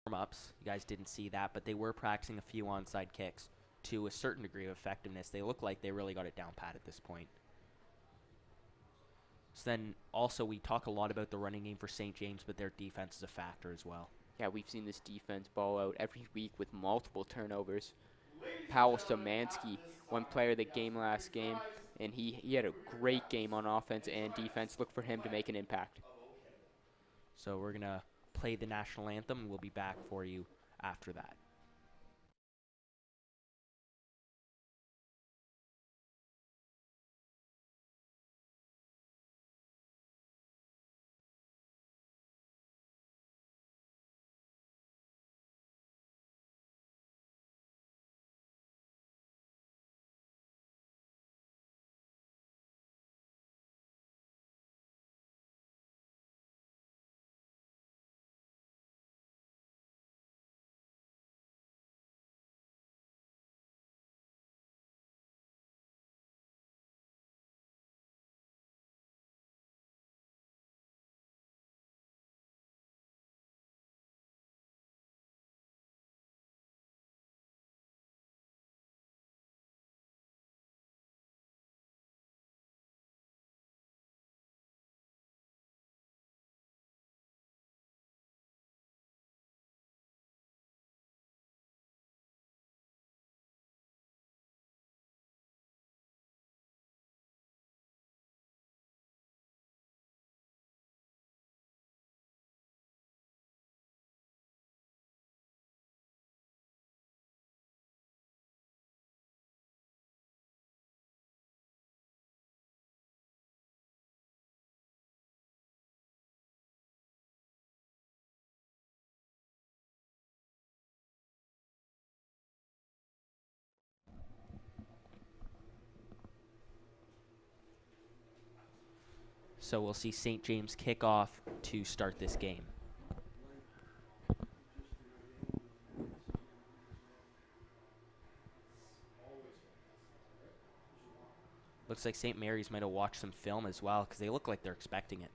warm-ups. You guys didn't see that, but they were practicing a few onside kicks to a certain degree of effectiveness. They look like they really got it down pat at this point. So then also we talk a lot about the running game for St. James, but their defense is a factor as well. Yeah, we've seen this defense ball out every week with multiple turnovers. Powell Samansky, one player of the game last game, and he had a great game on offense and defense. Look for him to make an impact. So we're going to play the national anthem, and we'll be back for you after that. So we'll see St. James kick off to start this game. Looks like St. Mary's might have watched some film as well because they look like they're expecting it.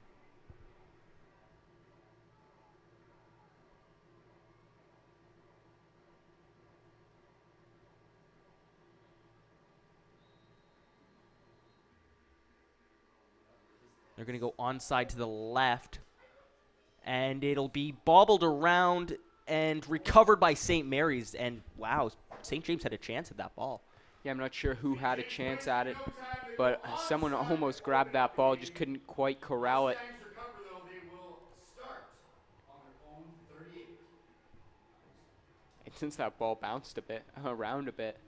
They're going to go onside to the left, and it'll be bobbled around and recovered by St. Mary's. And wow, St. James had a chance at that ball. Yeah, I'm not sure who had a chance at it, but someone almost grabbed that ball, just couldn't quite corral it. And since that ball bounced a bit, around a bit.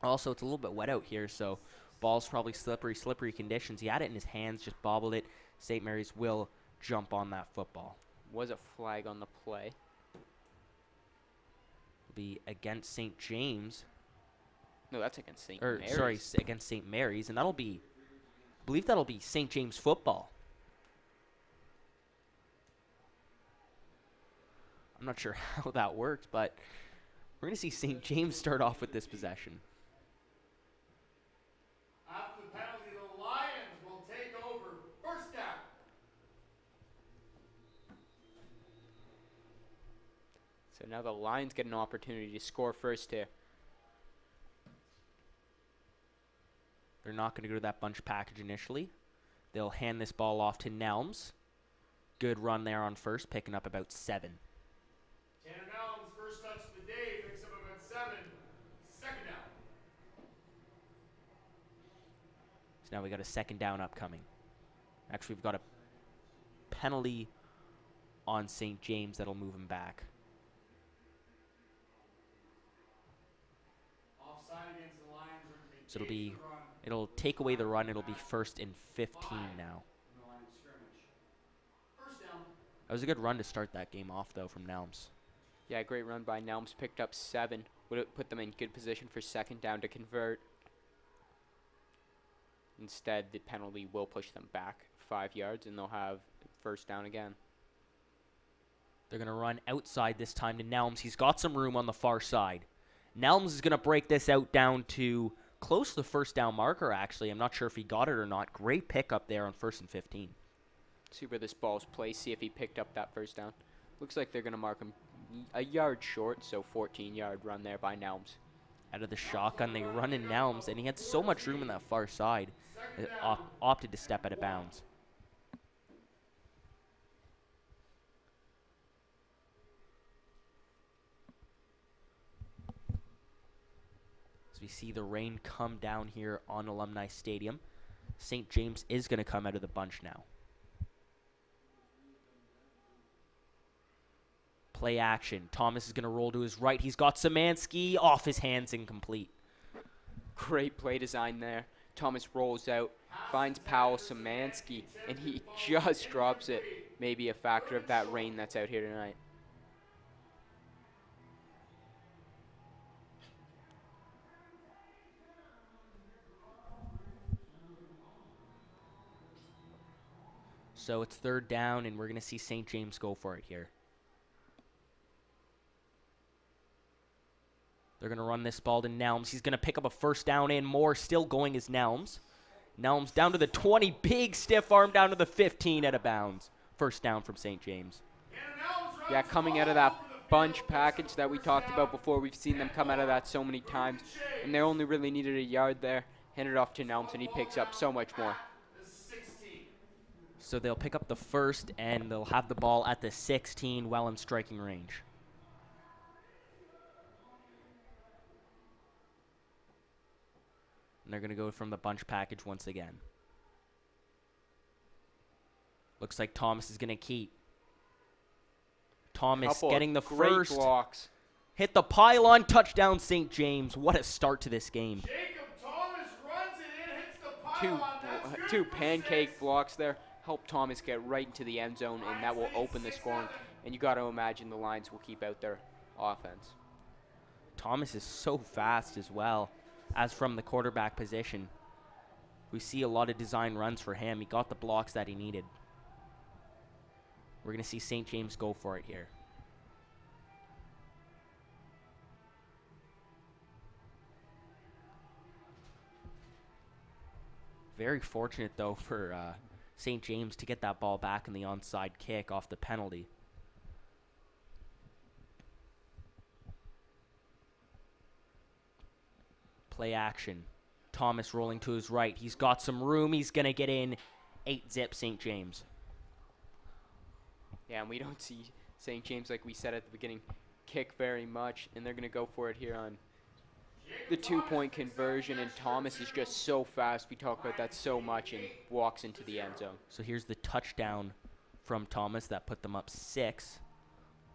Also, it's a little bit wet out here, so ball's probably slippery conditions. He had it in his hands, just bobbled it. St. Mary's will jump on that football. Was a flag on the play. It'll be against St. James. No, that's against St. Mary's. Sorry, against St. Mary's, and that'll be, I believe that'll be St. James football. I'm not sure how that works, but we're going to see St. James start off with this possession. After the penalty, the Lions will take over. First down. So now the Lions get an opportunity to score first here. They're not going to go to that bunch package initially. They'll hand this ball off to Nelms. Good run there on first, picking up about 7. Tanner Nelms, first touch of the day, picks up about 7. Second down. So now we got a second down upcoming. Actually, we've got a penalty on St. James that'll move him back. Offside against the Lions. So it'll take away the run. It'll be 1st and 15 now. First down. That was a good run to start that game off, though, from Nelms. Yeah, great run by Nelms. Picked up 7. Would have put them in good position for second down to convert. Instead, the penalty will push them back 5 yards, and they'll have first down again. They're going to run outside this time to Nelms. He's got some room on the far side. Nelms is going to break this out down to close to the first down marker, actually. I'm not sure if he got it or not. Great pickup there on 1st and 15. See where this ball's placed, see if he picked up that first down. Looks like they're going to mark him a yard short, so 14-yard run there by Nelms. Out of the shotgun, they run in Nelms, and he had so much room on that far side. It opted to step out of bounds. As we see the rain come down here on Alumni Stadium, St. James is going to come out of the bunch now. Play action. Thomas is going to roll to his right. He's got Szymanski off his hands, incomplete. Great play design there. Thomas rolls out, finds Powell Szymanski, and he just drops it. Maybe a factor of that rain that's out here tonight. So it's third down, and we're going to see St. James go for it here. They're going to run this ball to Nelms. He's going to pick up a first down and more. Still going is Nelms. Nelms down to the 20. Big stiff arm down to the 15 out of bounds. First down from St. James. Yeah, coming out of that bunch package that we talked about before. We've seen them come out of that so many times. And they only really needed a yard there. Handed off to Nelms, and he picks up so much more. So they'll pick up the first, and they'll have the ball at the 16, well in striking range. And they're going to go from the bunch package once again. Looks like Thomas is going to keep. Thomas getting the first. Blocks. Hit the pylon, touchdown St. James. What a start to this game. Jacob Thomas runs it in, hits the pylon. Two pancake blocks there. Help Thomas get right into the end zone, and that will open the scoring. And you got to imagine the Lions will keep out their offense. Thomas is so fast as well, as from the quarterback position. We see a lot of design runs for him. He got the blocks that he needed. We're going to see St. James go for it here. Very fortunate, though, for St. James to get that ball back in the onside kick off the penalty. Play action. Thomas rolling to his right. He's got some room. He's going to get in. 8-zip St. James. Yeah, and we don't see St. James, like we said at the beginning, kick very much. And they're going to go for it here on the two-point conversion. And Thomas is just so fast. We talk about that so much, and walks into the end zone. So here's the touchdown from Thomas that put them up 6.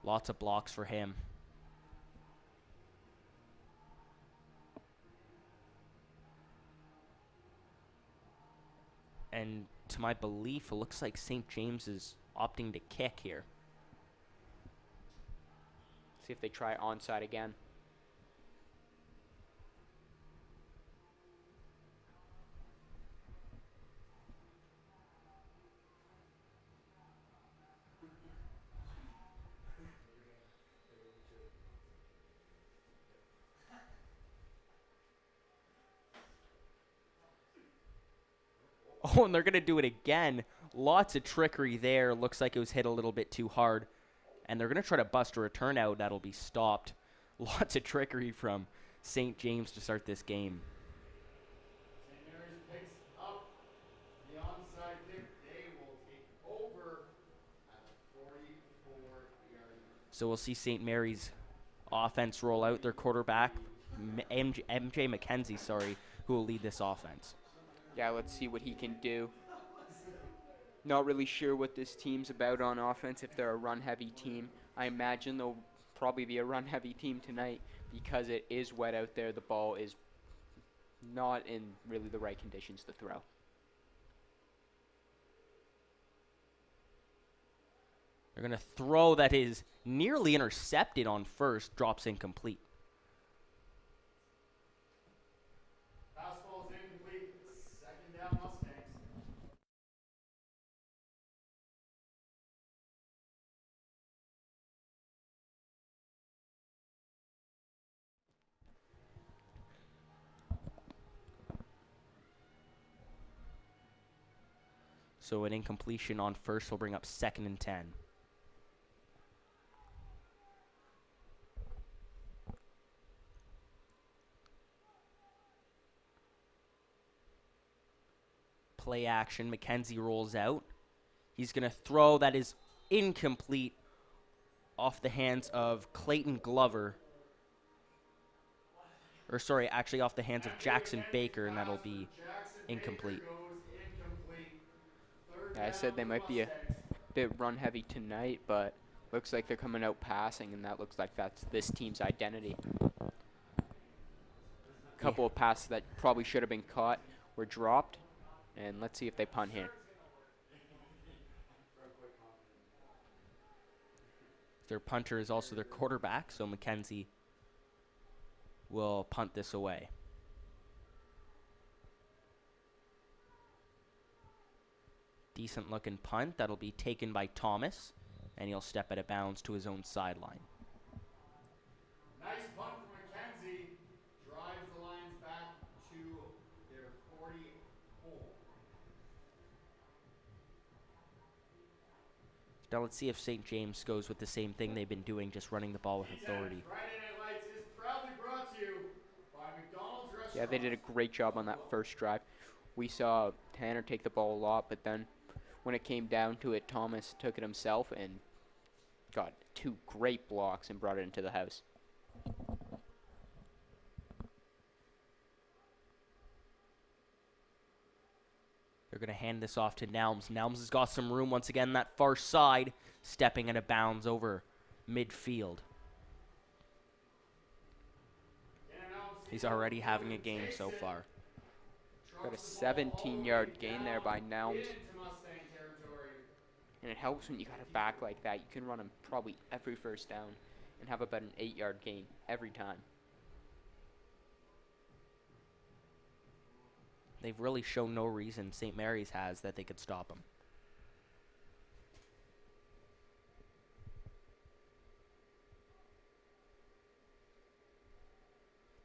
Lots of blocks for him. And to my belief, it looks like St. James is opting to kick here. See if they try onside again. Oh, and they're going to do it again. Lots of trickery there. Looks like it was hit a little bit too hard. And they're going to try to bust a return out. That'll be stopped. Lots of trickery from St. James to start this game. St. Mary's picks up the onside kick. They will take over at the 44-yard line. So we'll see St. Mary's offense roll out. Their quarterback, MJ McKenzie, who will lead this offense. Yeah, let's see what he can do. Not really sure what this team's about on offense, if they're a run-heavy team. I imagine they'll probably be a run-heavy team tonight because it is wet out there. The ball is not in really the right conditions to throw. They're going to throw that is nearly intercepted on first, drops incomplete. Fastball's incomplete. Second down, Mustangs. So an incompletion on first will bring up 2nd and 10. Play action. McKenzie rolls out. He's going to throw. That is incomplete off the hands of Clayton Glover. Or sorry, actually off the hands of Jackson Baker, and that'll be incomplete. Yeah, I said they might be a bit run heavy tonight, but looks like they're coming out passing, and that looks like that's this team's identity. A couple of passes that probably should have been caught were dropped, and let's see if they punt here. Their punter is also their quarterback, so McKenzie will punt this away. Decent looking punt. That'll be taken by Thomas, and he'll step out of bounds to his own sideline. Nice punt from McKenzie. Drives the Lions back to their 40 hole. Now let's see if St. James goes with the same thing they've been doing, just running the ball with authority. Friday Night Lights is proudly brought to you by McDonald's restaurants. Yeah, they did a great job on that first drive. We saw Tanner take the ball a lot, but then when it came down to it, Thomas took it himself and got 2 great blocks and brought it into the house. They're going to hand this off to Nelms. Nelms has got some room once again that far side, stepping out of bounds over midfield. He's already having a game so far. Got a 17-yard gain there by Nelms. And it helps when you got a back like that. You can run him probably every first down and have about an 8-yard gain every time. They've really shown no reason, St. Mary's has, that they could stop him.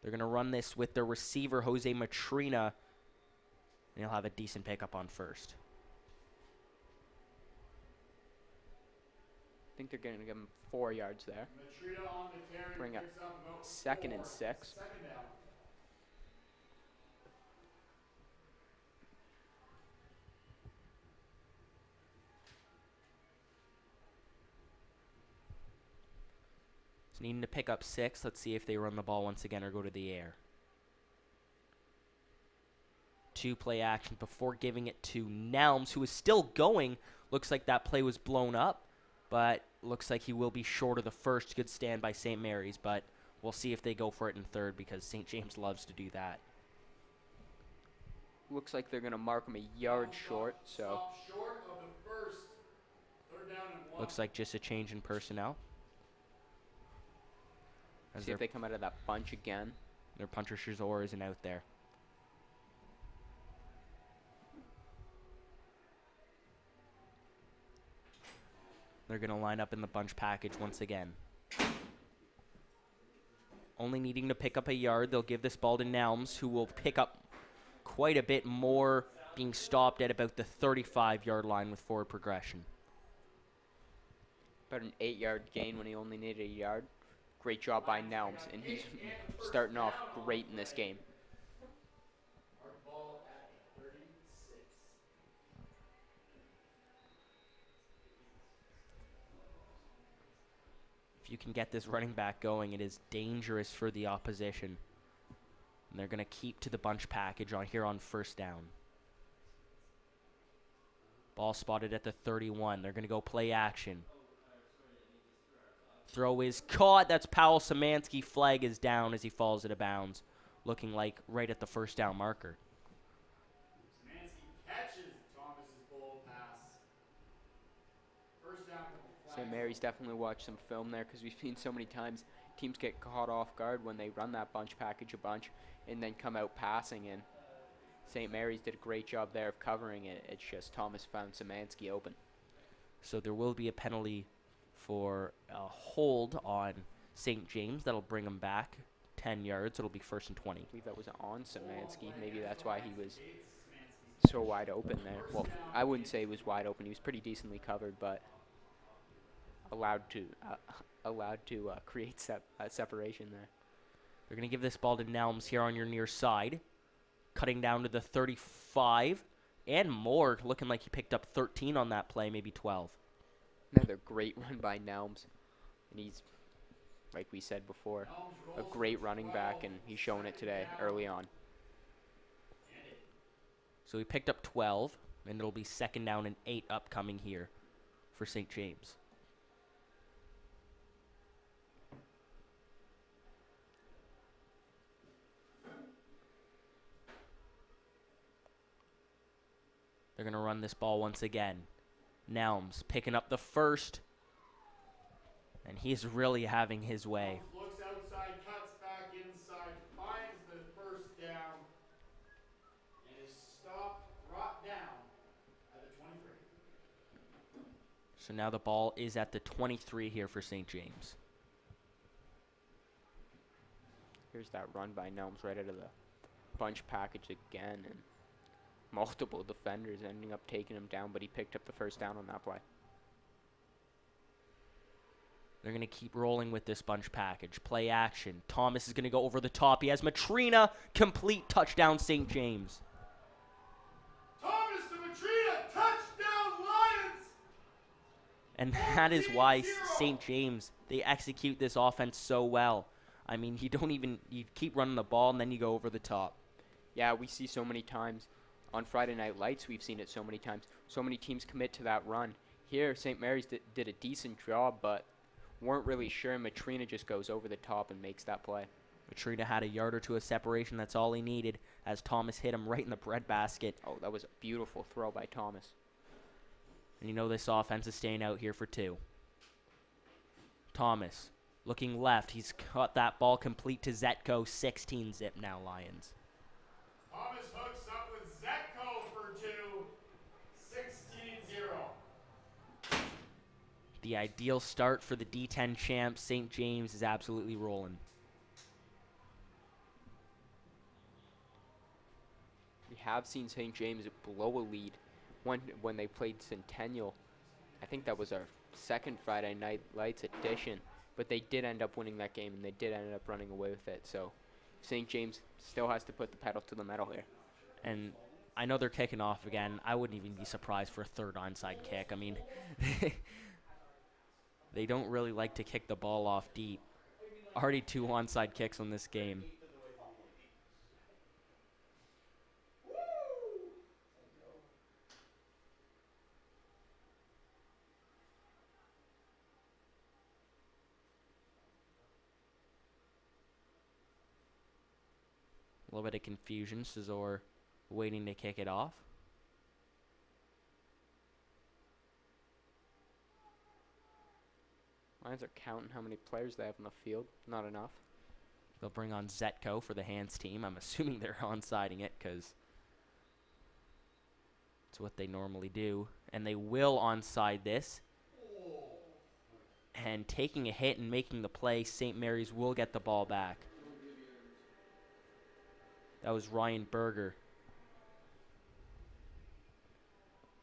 They're going to run this with their receiver, Jose Matrina, and he'll have a decent pickup on first. I think they're going to give him 4 yards there. Bring up 2nd and 6. So needing to pick up 6. Let's see if they run the ball once again or go to the air. 2 play action before giving it to Nelms, who is still going. Looks like that play was blown up, but looks like he will be short of the first. Good stand by St. Mary's, but we'll see if they go for it in third because St. James loves to do that. Looks like they're going to mark him a yard short, so. Short of the first. 3rd down and 1. Looks like just a change in personnel. See if they come out of that bunch again. Their punter Shazor isn't out there. They're going to line up in the bunch package once again. Only needing to pick up a yard. They'll give this ball to Nelms, who will pick up quite a bit more, being stopped at about the 35-yard line with forward progression. About an 8-yard gain when he only needed a yard. Great job by Nelms, and he's starting off great in this game. If you can get this running back going, it is dangerous for the opposition. And they're going to keep to the bunch package on here on 1st down. Ball spotted at the 31. They're going to go play action. Throw is caught. That's Powell Szymanski. Flag is down as he falls out of bounds, looking like right at the 1st down marker. Szymanski catches Thomas's bowl pass. 1st down. St. Mary's definitely watched some film there because we've seen so many times teams get caught off guard when they run that bunch package a bunch and then come out passing, and St. Mary's did a great job there of covering it. It's just Thomas found Szymanski open. So there will be a penalty for a hold on St. James. That'll bring him back 10 yards. It'll be 1st and 20. I believe that was on Szymanski. Maybe that's why he was so wide open there. Well, I wouldn't say he was wide open. He was pretty decently covered, but allowed to create separation there. They're going to give this ball to Nelms here on your near side. Cutting down to the 35. and more, looking like he picked up 13 on that play, maybe 12. Another great run by Nelms. And he's, like we said before, a great running back, and he's showing it today early on. So he picked up 12, and it'll be 2nd down and 8 upcoming here for St. James. They're going to run this ball once again. Nelms picking up the first, and he's really having his way. Looks outside, cuts back inside, finds the first down, and is stopped, brought down at the 23. So now the ball is at the 23 here for St. James. Here's that run by Nelms right out of the bunch package again, and multiple defenders ending up taking him down, but he picked up the first down on that play. They're going to keep rolling with this bunch package. Play action. Thomas is going to go over the top. He has Matrina. Complete touchdown, St. James. Thomas to Matrina, touchdown Lions! And that is why St. James, they execute this offense so well. I mean, you keep running the ball and then you go over the top. Yeah, we see so many times. On Friday Night Lights, we've seen it so many times. So many teams commit to that run. Here, St. Mary's did a decent job, but weren't really sure. Matrina just goes over the top and makes that play. Matrina had a yard or two of separation. That's all he needed as Thomas hit him right in the breadbasket. Oh, that was a beautiful throw by Thomas. And you know this offense is staying out here for 2. Thomas looking left. He's got that ball complete to Zetko. 16 zip now, Lions. Thomas hooks up with Zetko for 2, 16-0. The ideal start for the D10 champs. St. James is absolutely rolling. We have seen St. James blow a lead when they played Centennial. I think that was our second Friday Night Lights edition, but they did end up winning that game, and they did end up running away with it. So St. James still has to put the pedal to the metal here. And I know they're kicking off again. I wouldn't even be surprised for a 3rd onside kick. I mean, they don't really like to kick the ball off deep. Already 2 onside kicks on this game. A little bit of confusion. Cesar waiting to kick it off. Lions are counting how many players they have on the field. Not enough. They'll bring on Zetko for the hands team. I'm assuming they're onsiding it because it's what they normally do. And they will onside this. And taking a hit and making the play, St. Mary's will get the ball back. That was Ryan Berger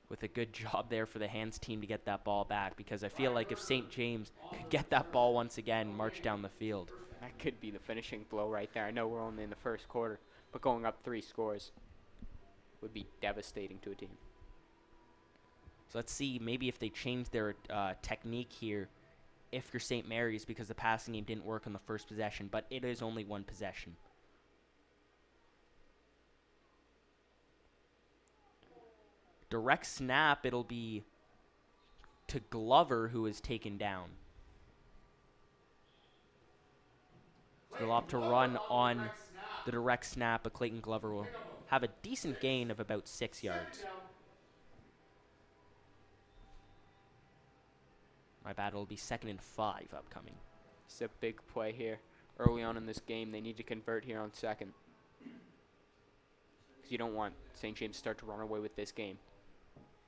with a good job there for the hands team to get that ball back, because I feel like if St. James could get that ball once again, march down the field. That could be the finishing blow right there. I know we're only in the first quarter, but going up 3 scores would be devastating to a team. So let's see maybe if they change their technique here if you're St. Mary's, because the passing game didn't work on the first possession, but it is only 1 possession. Direct snap, it'll be to Glover, who is taken down. So they'll opt to run on the direct snap, but Clayton Glover will have a decent gain of about 6 yards. My bad, it'll be 2nd and 5 upcoming. It's a big play here. Early on in this game, they need to convert here on 2nd. Because you don't want St. James to start to run away with this game.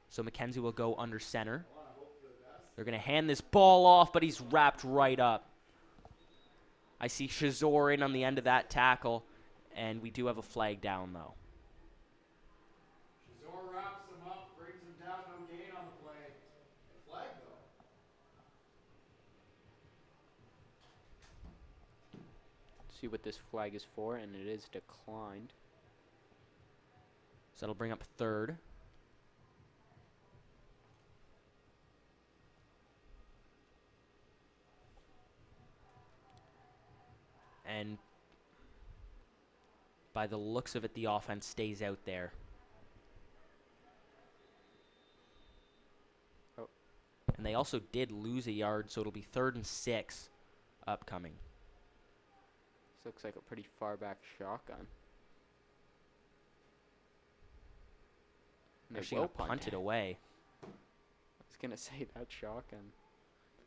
So McKenzie will go under center. They're going to hand this ball off, but he's wrapped right up. I see Shazor in on the end of that tackle, and we do have a flag down, though. Shazor wraps him up, brings him down, no gain on the play. A flag, though. See what this flag is for, and it is declined. So that'll bring up 3rd. And by the looks of it, the offense stays out there. Oh. And they also did lose a yard, so it'll be 3rd and 6 upcoming. This looks like a pretty far back shotgun. And they Actually will going to punt it away. I was going to say that shotgun.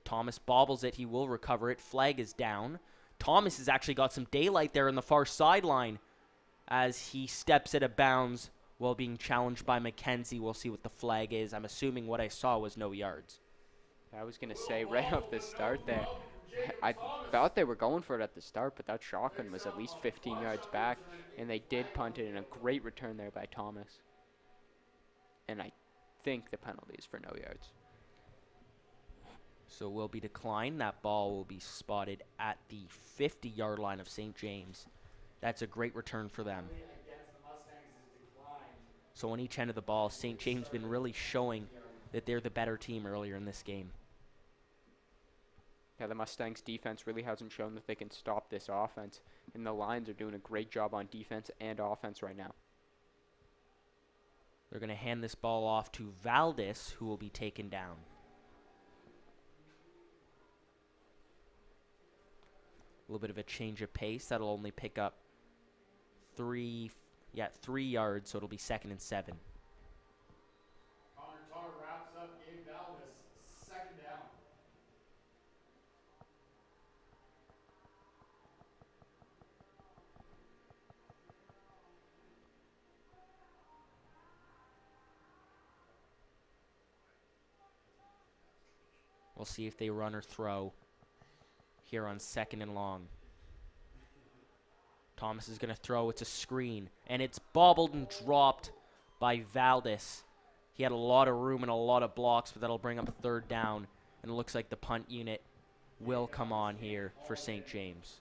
Thomas bobbles it. He will recover it. Flag is down. Thomas has actually got some daylight there in the far sideline as he steps out of bounds while being challenged by McKenzie. We'll see what the flag is. I'm assuming what I saw was no yards. I was going to say right off the start there, I thought they were going for it at the start, but that shotgun was at least 15 yards back, and they did punt it in a great return there by Thomas. And I think the penalty is for no yards. So will be declined. That ball will be spotted at the 50-yard line of St. James. That's a great return for them. So on each end of the ball, St. James been really showing that they're the better team earlier in this game. Yeah, the Mustangs defense really hasn't shown that they can stop this offense, and the Lions are doing a great job on defense and offense right now. They're going to hand this ball off to Valdez, who will be taken down. A little bit of a change of pace. That'll only pick up 3 yards, so it'll be 2nd and 7. Connor Tarr wraps up Gabe Valdez, 2nd down. We'll see if they run or throw here on 2nd and long. Thomas is going to throw. It's a screen, and it's bobbled and dropped by Valdez. He had a lot of room and a lot of blocks, but that'll bring up a 3rd down, and it looks like the punt unit will come on here for St. James.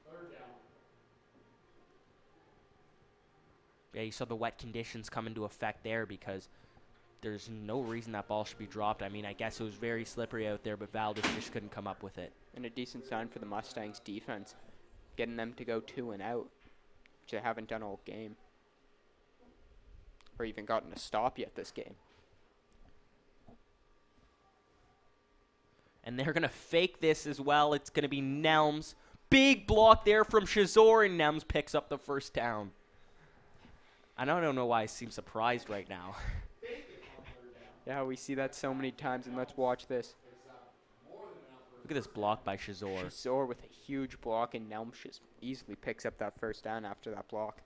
Yeah, you saw the wet conditions come into effect there because there's no reason that ball should be dropped. I mean, I guess it was very slippery out there, but Valdez just couldn't come up with it. And a decent sign for the Mustangs defense, getting them to go 2 and out, which they haven't done all game, or even gotten a stop yet this game. And they're going to fake this as well. It's going to be Nelms. Big block there from Shazor, and Nelms picks up the 1st down. I don't know why I seem surprised right now. Yeah, we see that so many times, and let's watch this. Look at this block by Shazor. Shazor with a huge block, and Nelms just easily picks up that 1st down after that block.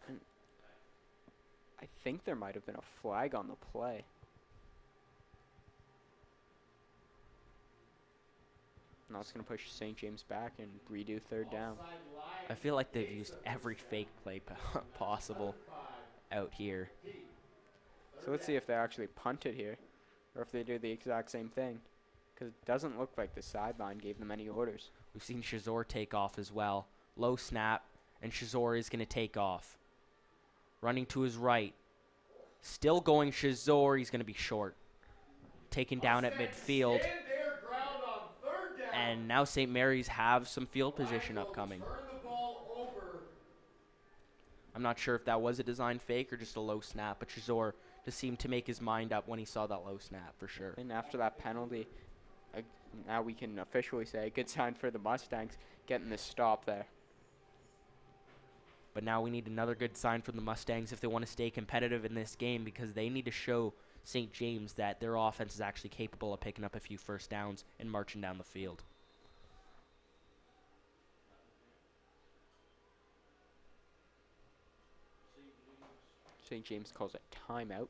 And I think there might have been a flag on the play. Now it's going to push St. James back and redo 3rd down. I feel like they've used every fake play possible out here. So let's see if they actually punt it here, or if they do the exact same thing, because it doesn't look like the sideline gave them any orders. We've seen Shazor take off as well. Low snap, and Shazor is going to take off. Running to his right. Still going Shazor. He's going to be short. Taken down at midfield. And now St. Mary's have some field position upcoming. I'm not sure if that was a design fake or just a low snap, but Shazor just seemed to make his mind up when he saw that low snap for sure. And after that penalty, now we can officially say a good sign for the Mustangs getting this stop there. But now we need another good sign from the Mustangs if they want to stay competitive in this game, because they need to show St. James that their offense is actually capable of picking up a few 1st downs and marching down the field. St. James calls a timeout.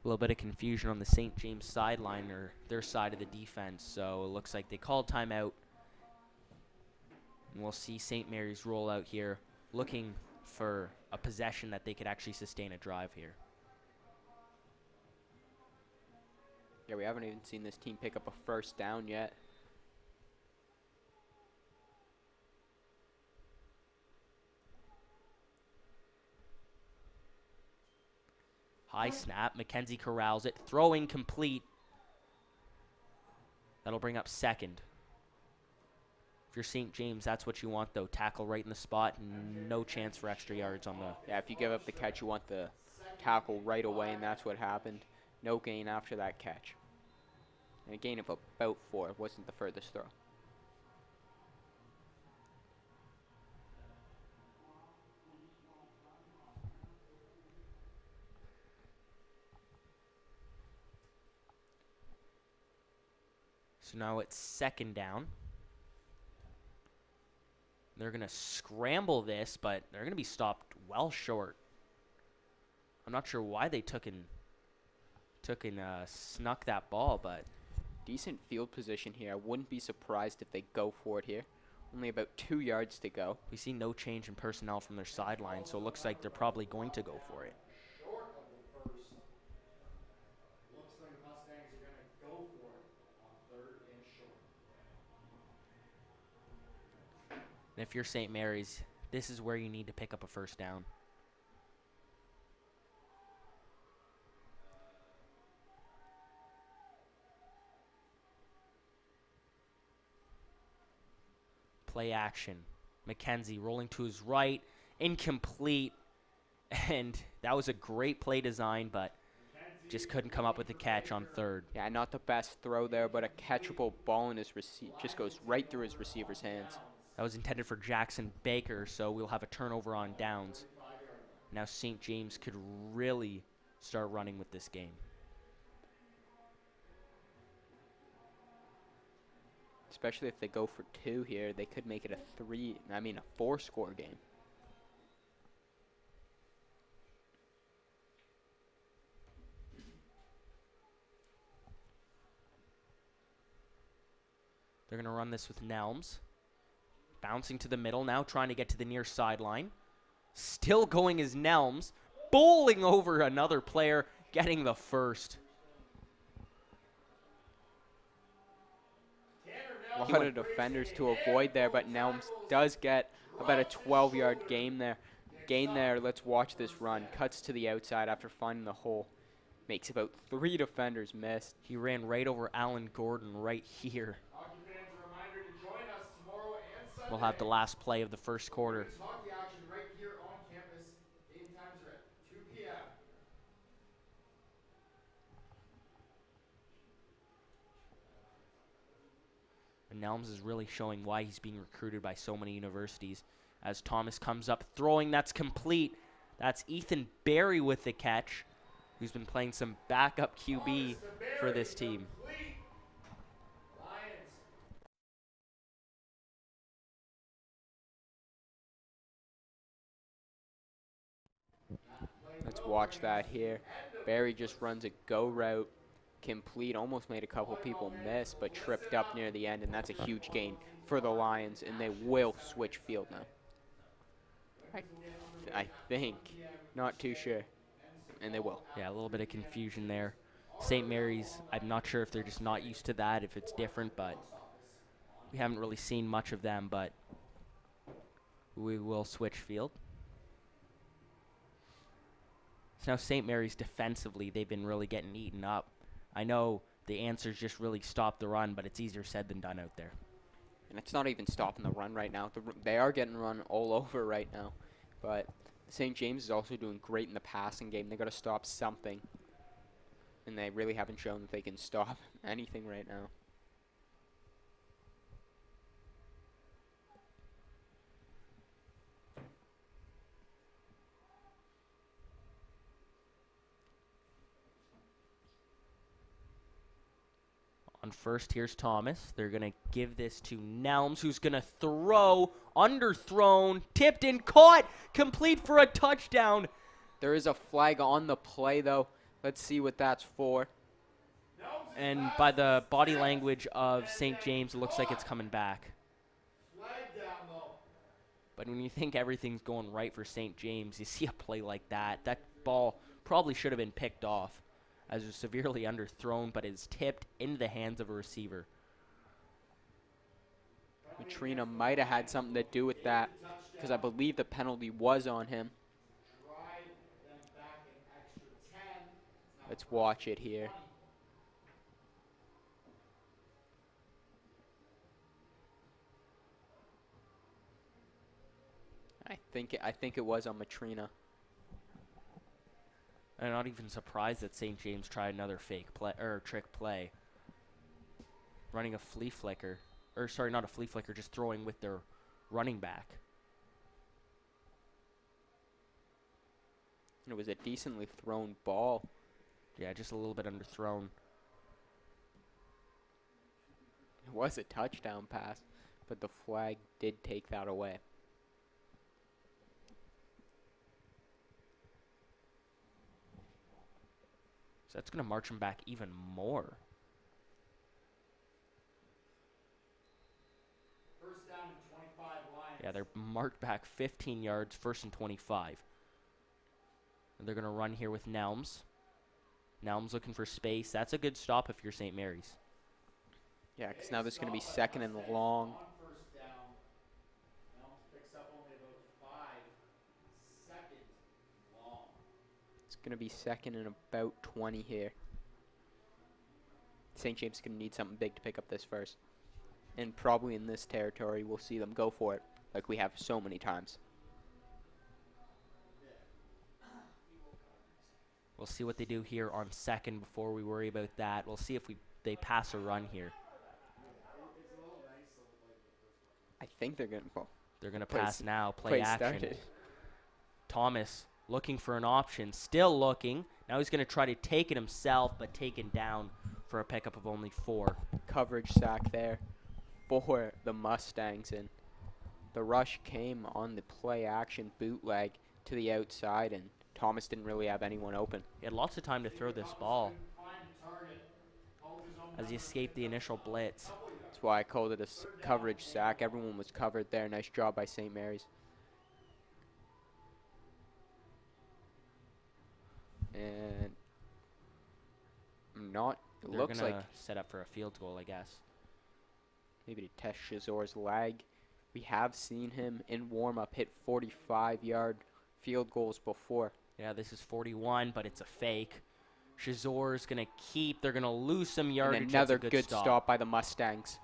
A little bit of confusion on the St. James sideline, or their side of the defense. So it looks like they called timeout. And we'll see St. Mary's roll out here, looking for a possession that they could actually sustain a drive here. Yeah, we haven't even seen this team pick up a first down yet. High snap. McKenzie corrals it. Throwing complete. That'll bring up second. If you're St. James, that's what you want, though. Tackle right in the spot. No chance for extra yards on the... Yeah, if you give up the catch, you want the tackle right away, and that's what happened. No gain after that catch. And a gain of about 4. It wasn't the furthest throw. So now it's second down. They're going to scramble this, but they're going to be stopped well short. I'm not sure why they took and snuck that ball, but... Decent field position here. I wouldn't be surprised if they go for it here. Only about 2 yards to go. We see no change in personnel from their sideline, so it looks like they're probably going to go for it. Short of the first. Looks like the Mustangs are going to go for it on 3rd and short. And if you're St. Mary's, this is where you need to pick up a first down. Play action. McKenzie rolling to his right. Incomplete. And that was a great play design, but just couldn't come up with a catch on 3rd. Yeah, not the best throw there, but a catchable ball in his just goes right through his receiver's hands. That was intended for Jackson Baker, so we'll have a turnover on downs. Now St. James could really start running with this game. Especially if they go for 2 here, they could make it a 4-score game. They're going to run this with Nelms. Bouncing to the middle now, trying to get to the near sideline. Still going as Nelms. Bowling over another player, getting the first. A lot of defenders to avoid there, but Nelms does get about a 12-yard gain there. Let's watch this run. Cuts to the outside after finding the hole. Makes about 3 defenders miss. He ran right over Alan Gordon right here. We'll have the last play of the first quarter. Hockey action right here on campus. Game times are at 2 p.m. And Nelms is really showing why he's being recruited by so many universities. As Thomas comes up throwing, that's complete. That's Ethan Berry with the catch, who's been playing some backup QB for this team. Let's watch that here. Barry just runs a go route, complete, almost made a couple people miss, but tripped up near the end, and that's a huge gain for the Lions, and they will switch field now. I think. Not too sure. And they will. Yeah, a little bit of confusion there. St. Mary's, I'm not sure if they're just not used to that, if it's different, but we haven't really seen much of them, but we will switch field. So now St. Mary's defensively, they've been really getting eaten up. I know the answers just really stop the run, but it's easier said than done out there. And it's not even stopping the run right now. They are getting run all over right now. But St. James is also doing great in the passing game. They got to stop something. And they really haven't shown that they can stop anything right now. On first, here's Thomas. They're going to give this to Nelms, who's going to throw, underthrown, tipped and caught, complete for a touchdown. There is a flag on the play, though. Let's see what that's for. And by the body language of St. James, it looks like it's coming back. Flag down though. But when you think everything's going right for St. James, you see a play like that. That ball probably should have been picked off as it was severely underthrown, but it's tipped into the hands of a receiver. Matrina might have had something to do with that because I believe the penalty was on him. Drive them back an extra 10. It's now Let's watch it here. 20. I think it was on Matrina. I'm not even surprised that St. James tried another fake play or trick play. Running a flea flicker. Or sorry, not a flea flicker, just throwing with their running back. And it was a decently thrown ball. Yeah, just a little bit underthrown. It was a touchdown pass, but the flag did take that away. So that's going to march them back even more. First down and 25 Lions. Yeah, they're marked back 15 yards, 1st and 25. And they're going to run here with Nelms. Nelms looking for space. That's a good stop if you're St. Mary's. Yeah, because now there's going to be second and long. On first down, Nelms picks up only about 5. Second long. It's going to be second and about 20 here. St. James is going to need something big to pick up this first. And probably in this territory, we'll see them go for it, like we have so many times. We'll see what they do here on second before we worry about that. We'll see if they pass or run here. I think they're going to, well, They're going to Play pass s- now, play play action. started. Thomas looking for an option, still looking. Now he's going to try to take it himself, but taken down for a pickup of only 4. Coverage sack there for the Mustangs, and the rush came on the play action bootleg to the outside, and Thomas didn't really have anyone open. He had lots of time to throw this ball as he escaped the initial blitz. That's why I called it a coverage sack. Everyone was covered there. Nice job by St. Mary's. And it They're looks going like to set up for a field goal, I guess. maybe to test Shazor's leg. We have seen him in warm-up hit 45-yard field goals before. Yeah, this is 41, but it's a fake. Shazor's going to keep. They're going to lose some yardage. And That's a another good stop by the Mustangs.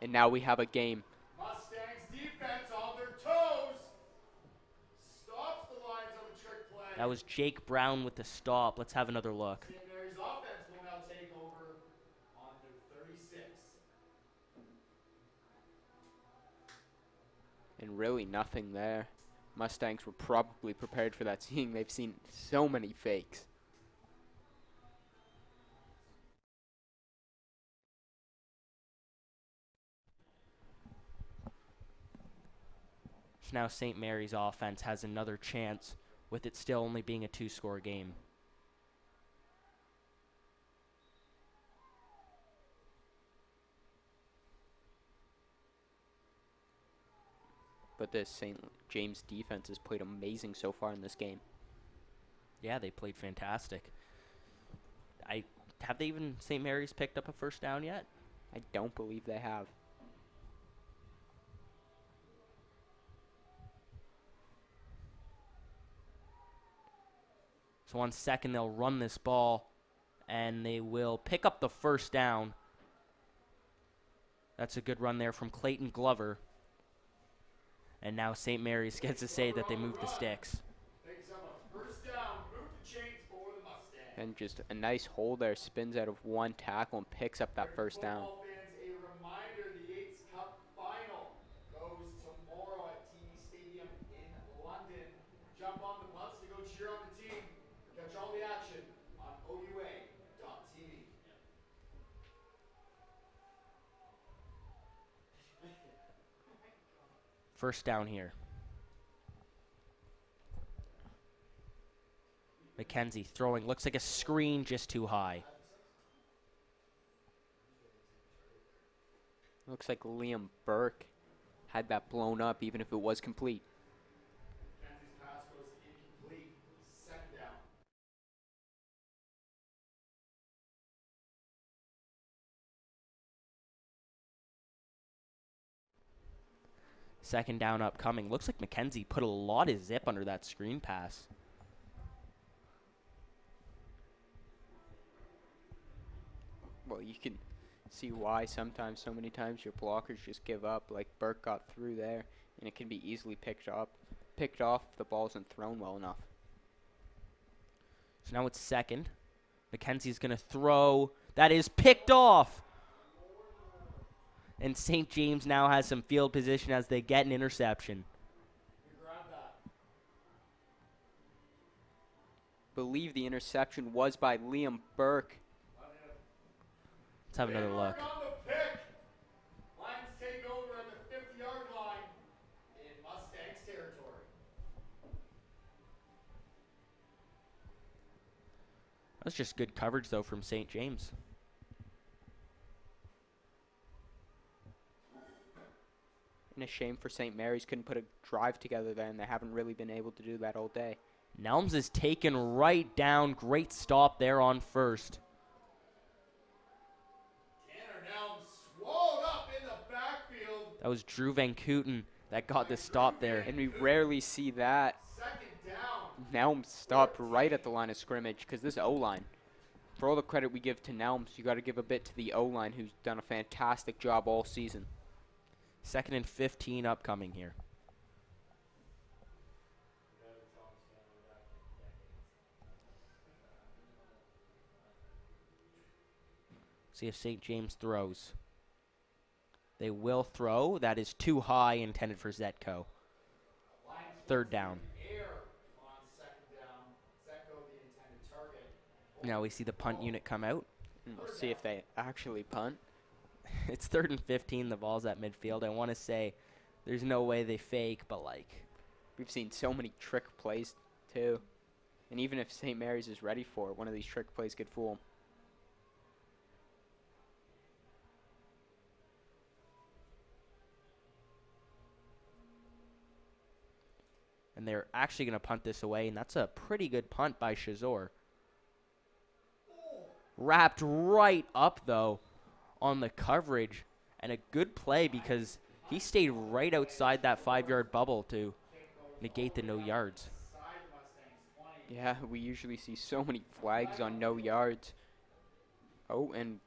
And now we have a game. Mustangs defense on their toes. Stops the Lions on the trick play. That was Jake Brown with the stop. Let's have another look. St. Mary's offense will now take over on their 36. And really nothing there. Mustangs were probably prepared for that, seeing they've seen so many fakes. So now St. Mary's offense has another chance with it still only being a 2-score game. But this St. James defense has played amazing so far in this game. Yeah, they played fantastic. Have they even St. Mary's picked up a first down yet? I don't believe they have. So on second, they'll run this ball, and they will pick up the first down. That's a good run there from Clayton Glover. And now St. Mary's gets to say that they moved the sticks. Picks up a first down. Move the chains for the Mustangs. And just a nice hold there. Spins out of one tackle and picks up that first down. Football fans, a reminder, the Yates Cup final goes tomorrow at TD Stadium in London. Jump on the bus to go cheer on the team. Catch all the action on OUA.tv. First down here. McKenzie throwing. Looks like a screen just too high. Looks like Liam Burke had that blown up even if it was complete. Mackenzie's pass goes incomplete. Second down. Second down upcoming. Looks like McKenzie put a lot of zip under that screen pass. Well, you can see why sometimes, so many times, your blockers just give up. Like Burke got through there, and it can be easily picked off if the ball isn't thrown well enough. So now it's second. McKenzie's going to throw. That is picked off. And St. James now has some field position as they get an interception. Believe the interception was by Liam Burke. Let's have another look. On the pick. Lions take over at the 50-yard line in Mustangs territory. That's just good coverage, though, from St. James. And a shame for St. Mary's couldn't put a drive together there, and they haven't really been able to do that all day. Nelms is taken right down. Great stop there on first. Tanner Nelms swallowed up in the backfield. That was Drew Van Kooten that got the stop there. And we rarely see that. Second down. Nelms stopped right at the line of scrimmage because this O-line, for all the credit we give to Nelms, you got to give a bit to the O-line who's done a fantastic job all season. Second and 15 upcoming here. See if St. James throws. They will throw. That is too high, intended for Zetko. Third down. Air on second down. Zetko, the intended target. Now we see the punt unit come out. And we'll see if they actually punt. It's third and 15. The ball's at midfield. I want to say there's no way they fake, but like. We've seen so many trick plays, too. And even if St. Mary's is ready for it, one of these trick plays could fool them. And they're actually going to punt this away, and that's a pretty good punt by Shazor. Wrapped right up, though, on the coverage, and a good play because he stayed right outside that 5-yard bubble to negate the no yards. Yeah, we usually see so many flags on no yards. Oh, and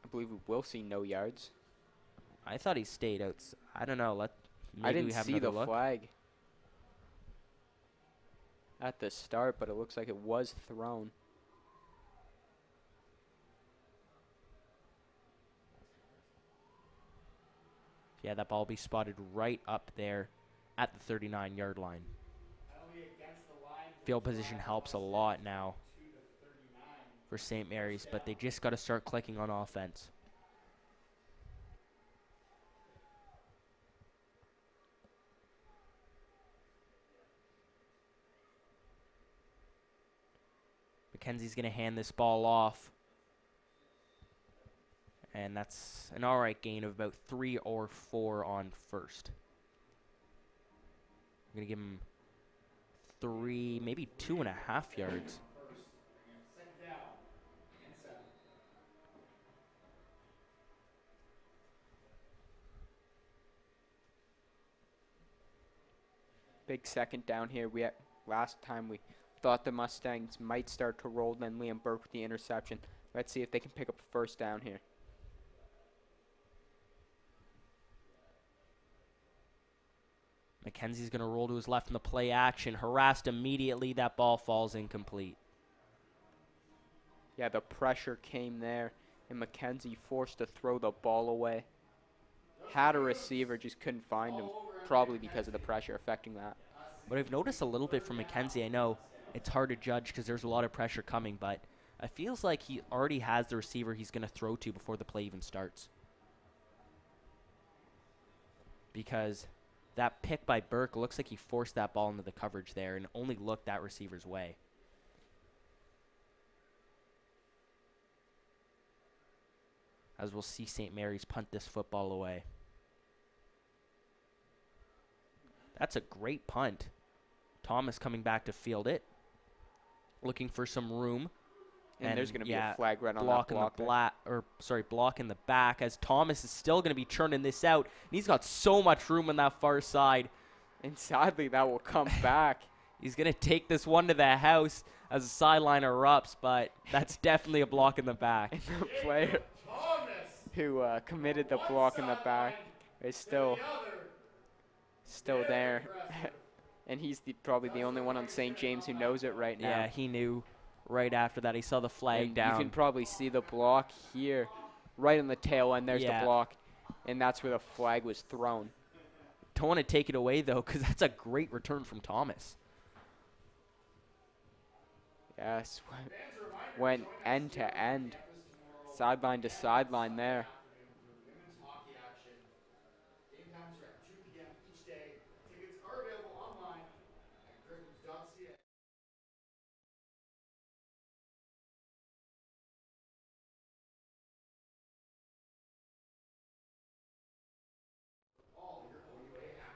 I believe we will see no yards. I thought he stayed out. I don't know. I didn't see the look. flag at the start, but it looks like it was thrown. Yeah, that ball will be spotted right up there at the 39-yard line. Field position helps a lot now for St. Mary's, but they just got to start clicking on offense. McKenzie's going to hand this ball off. And that's an all right gain of about 3 or 4 on first. I'm going to give him 3, maybe 2.5 yards. Big second down here. Last time we thought the Mustangs might start to roll, then Liam Burke with the interception. Let's see if they can pick up a first down here. McKenzie's going to roll to his left in the play action. Harassed immediately. That ball falls incomplete. Yeah, the pressure came there, and McKenzie forced to throw the ball away. Had a receiver, just couldn't find him, probably because of the pressure affecting that. What I've noticed a little bit from McKenzie, I know it's hard to judge because there's a lot of pressure coming, but it feels like he already has the receiver he's going to throw to before the play even starts. Because That pick by Burke looks like he forced that ball into the coverage there and only looked that receiver's way. As we'll see St. Mary's punt this football away. That's a great punt. Thomas coming back to field it. Looking for some room. And there's going to be a flag right on that block. Block in the back as Thomas is still going to be churning this out. And he's got so much room on that far side. And sadly, that will come back. He's going to take this one to the house as the sideline erupts, but that's definitely a block in the back. And the player who committed the block in the back is still there. And he's probably the only one on St. James who knows it right now. Yeah, he knew right after that. He saw the flag down. You can probably see the block here, right on the tail end. There's the block, and that's where the flag was thrown. Don't want to take it away, though, because that's a great return from Thomas. Yes, went end to end, sideline to sideline there.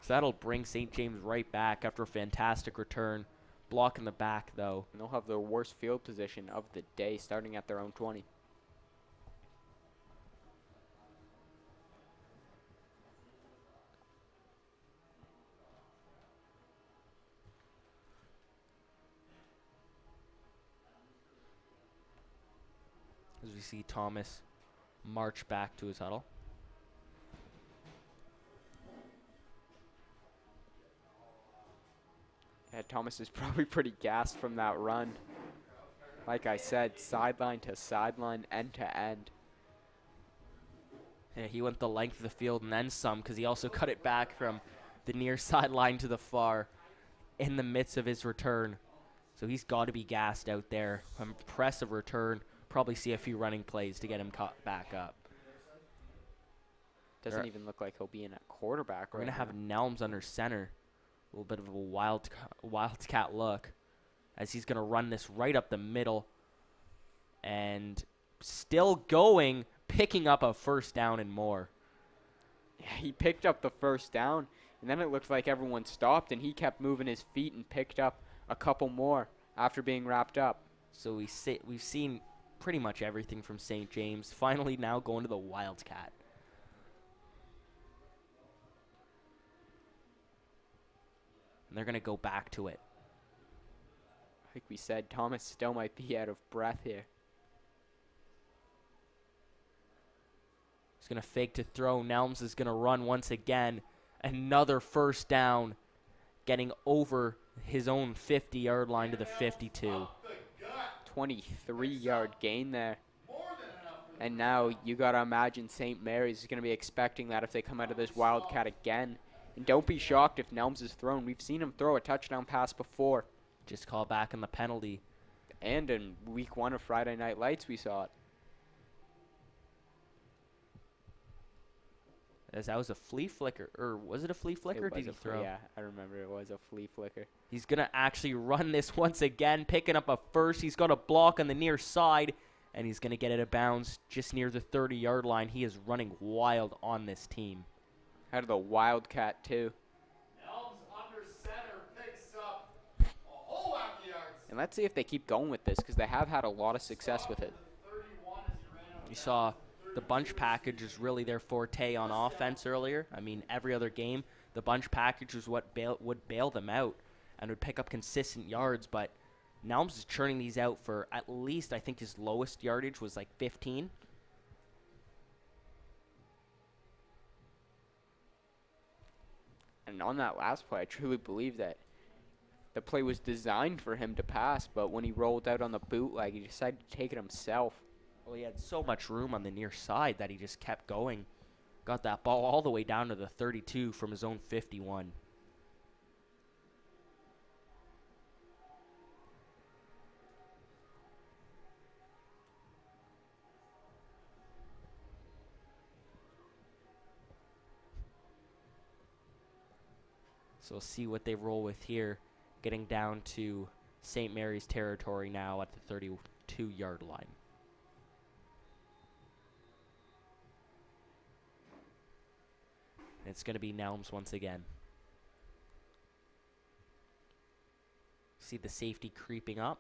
So that'll bring St. James right back after a fantastic return. Block in the back, though. And they'll have their worst field position of the day, starting at their own 20. As we see Thomas march back to his huddle. Yeah, Thomas is probably pretty gassed from that run. Like I said, sideline to sideline, end to end. Yeah, he went the length of the field and then some because he also cut it back from the near sideline to the far in the midst of his return. So he's got to be gassed out there. Impressive return. Probably see a few running plays to get him caught back up. Doesn't even look like he'll be in at quarterback. We're going to have Nelms under center. A little bit of a wildcat look as he's going to run this right up the middle. And still going, picking up a first down and more. Yeah, he picked up the first down, and then it looked like everyone stopped, and he kept moving his feet and picked up a couple more after being wrapped up. So we've seen pretty much everything from St. James. Finally now going to the Wildcat. And they're going to go back to it. Like we said, Thomas still might be out of breath here. He's going to fake to throw. Nelms is going to run once again. Another first down, getting over his own 50-yard line to the 52. 23-yard gain there. And now you got to imagine St. Mary's is going to be expecting that if they come out of this Wildcat again. And don't be shocked if Nelms is thrown. We've seen him throw a touchdown pass before. Just call back on the penalty. And in week 1 of Friday Night Lights, we saw it. As that was a flea flicker. Or was it a flea flicker? Or did he throw? Yeah, I remember it was a flea flicker. He's going to actually run this once again, picking up a first. He's got a block on the near side, and he's going to get it out of bounds just near the 30-yard line. He is running wild on this team. Out of the Wildcat, too. Nelms under center picks up a whole whack of yards. And let's see if they keep going with this, because they have had a lot of success with it. We saw the bunch package is really their forte on offense earlier. I mean, every other game, the bunch package was what would bail them out and would pick up consistent yards. But Nelms is churning these out for at least, I think his lowest yardage was like 15. And on that last play, I truly believe that the play was designed for him to pass, but when he rolled out on the bootleg, he decided to take it himself. Well, he had so much room on the near side that he just kept going. Got that ball all the way down to the 32 from his own 51. So we'll see what they roll with here, getting down to St. Mary's territory now at the 32-yard line. It's going to be Nelms once again. See the safety creeping up.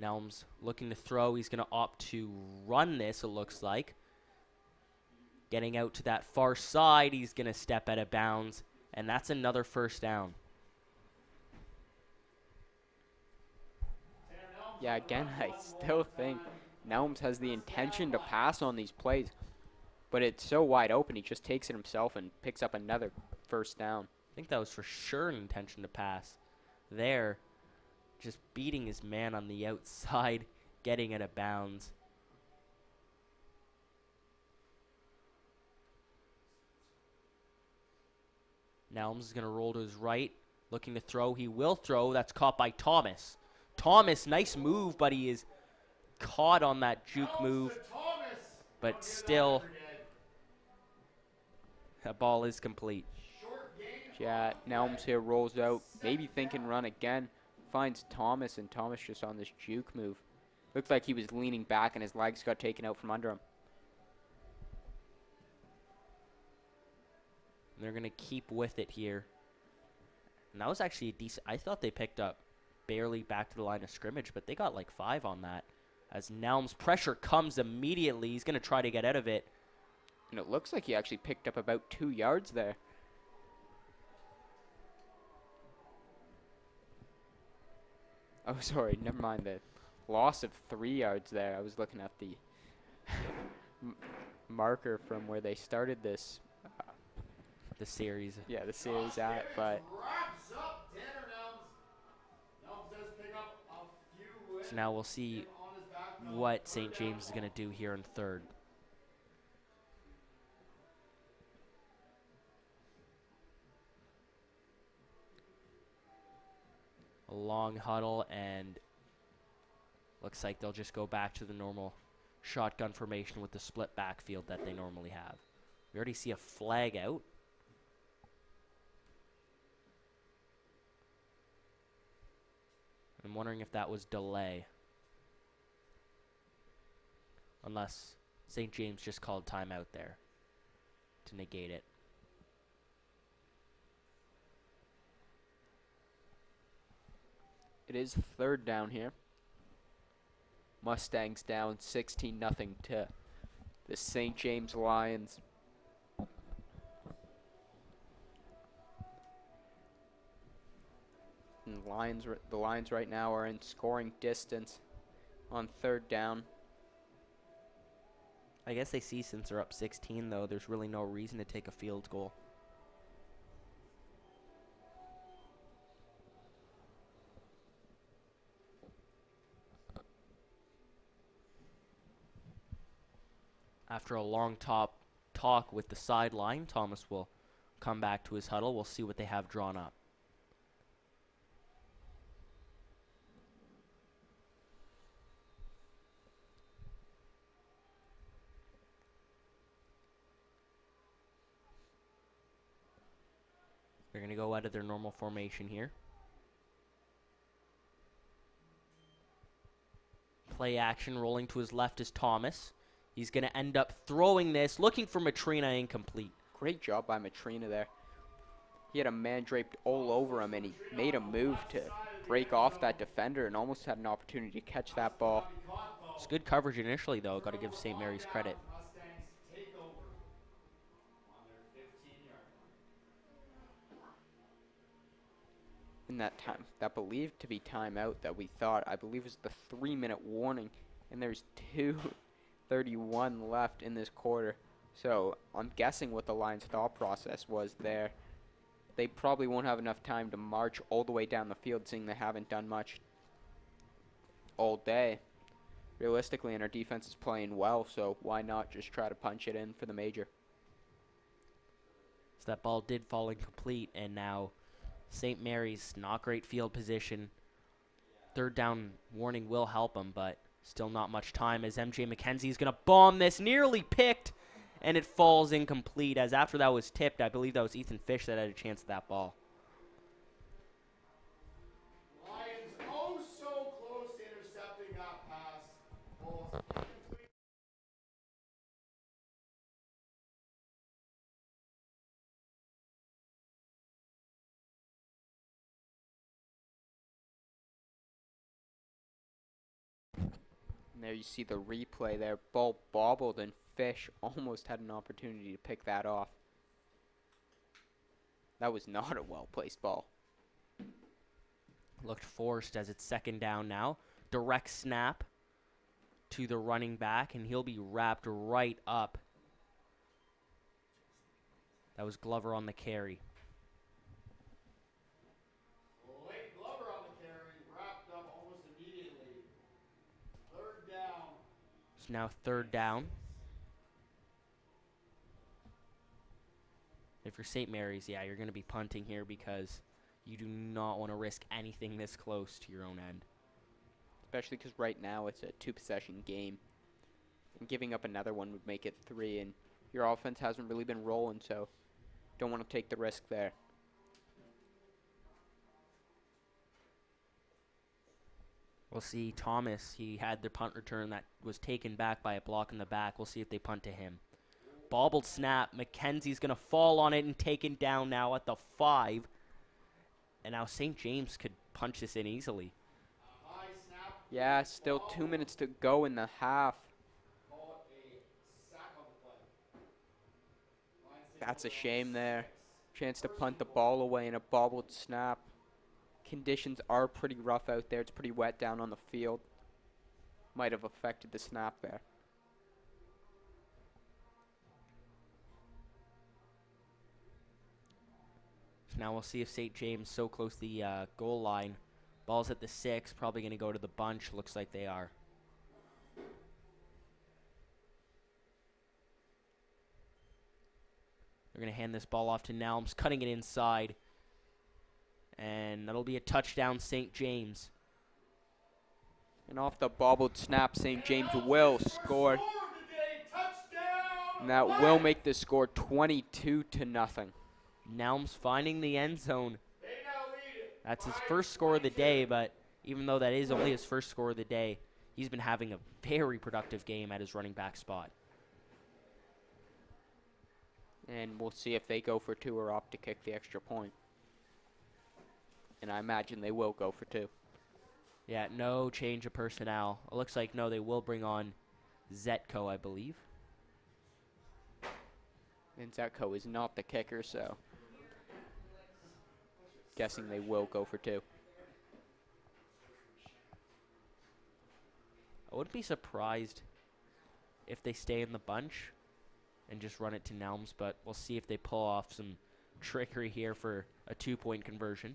Nelms looking to throw. He's going to opt to run this, it looks like. Getting out to that far side, he's going to step out of bounds, and that's another first down. Yeah, again, I still think Nelms has the intention to pass on these plays, but it's so wide open, he just takes it himself and picks up another first down. I think that was for sure an intention to pass. There, just beating his man on the outside, getting out of bounds. Nelms is going to roll to his right, looking to throw. He will throw. That's caught by Thomas. Thomas, nice move, but he is caught on that juke move. But still, that ball is complete. Yeah, Nelms here rolls out, maybe thinking run again, finds Thomas, and Thomas just on this juke move. Looks like he was leaning back and his legs got taken out from under him. They're going to keep with it here. And that was actually a decent. I thought they picked up barely back to the line of scrimmage, but they got like 5 on that. As Nelms' pressure comes immediately, he's going to try to get out of it. And it looks like he actually picked up about 2 yards there. Oh, sorry, never mind, the loss of 3 yards there. I was looking at the marker from where they started this. The series. Yeah, the series at, but. So now we'll see what St. James is going to do here in third. A long huddle, and looks like they'll just go back to the normal shotgun formation with the split backfield that they normally have. We already see a flag out. I'm wondering if that was delay. Unless St. James just called timeout there to negate it. It is third down here. Mustangs down 16-0 to the St. James Lions. And the Lions right now are in scoring distance on third down. I guess they see since they're up 16, though, there's really no reason to take a field goal. After a long talk with the sideline, Thomas will come back to his huddle. We'll see what they have drawn up. They're going to go out of their normal formation here. Play action, rolling to his left is Thomas. He's going to end up throwing this, looking for Matrina, incomplete. Great job by Matrina there. He had a man draped all over him, and he made a move to break off that defender and almost had an opportunity to catch that ball. It's good coverage initially, though. Got to give St. Mary's credit. In that time, that believed to be timeout that we thought, I believe, was the 3-minute warning, and there's 2:31 left in this quarter. So I'm guessing what the Lions' thought process was there. They probably won't have enough time to march all the way down the field, seeing they haven't done much all day. Realistically, and our defense is playing well, so why not just try to punch it in for the major? So that ball did fall incomplete, and now St. Mary's, not great field position. Third down warning will help them, but still not much time as MJ McKenzie is going to bomb this. Nearly picked, and it falls incomplete as after that was tipped, I believe that was Ethan Fish that had a chance at that ball. And there you see the replay there. Ball bobbled and Fish almost had an opportunity to pick that off. That was not a well-placed ball. Looked forced as it's second down now. Direct snap to the running back, and he'll be wrapped right up. That was Glover on the carry. Late Glover on the carry, wrapped up almost immediately. Third down. It's now third down. If you're St. Mary's, yeah, you're going to be punting here because you do not want to risk anything this close to your own end. Especially because right now it's a two-possession game. And giving up another one would make it 3, and your offense hasn't really been rolling, so don't want to take the risk there. We'll see Thomas. He had the punt return that was taken back by a block in the back. We'll see if they punt to him. Bobbled snap. McKenzie's going to fall on it and taken down now at the 5. And now St. James could punch this in easily. High snap. Yeah, still 2 minutes to go in the half. Call it a sack on the play. That's a shame there. Chance to punt the ball away in a bobbled snap. Conditions are pretty rough out there. It's pretty wet down on the field. Might have affected the snap there. So now we'll see if St. James so close to the goal line. Ball's at the 6. Probably going to go to the bunch. Looks like they are. They're going to hand this ball off to Nelms, cutting it inside. And that'll be a touchdown, St. James. And off the bobbled snap, St. James will score. And that will make the score 22-0. Nelms finding the end zone. That's his first score of the day, but even though that is only his first score of the day, he's been having a very productive game at his running back spot. And we'll see if they go for 2 or opt to kick the extra point. And I imagine they will go for 2. Yeah, no change of personnel. It looks like, no, they will bring on Zetko, I believe. And Zetko is not the kicker, so guessing they will go for 2. I wouldn't be surprised if they stay in the bunch and just run it to Nelms, but we'll see if they pull off some trickery here for a 2-point conversion.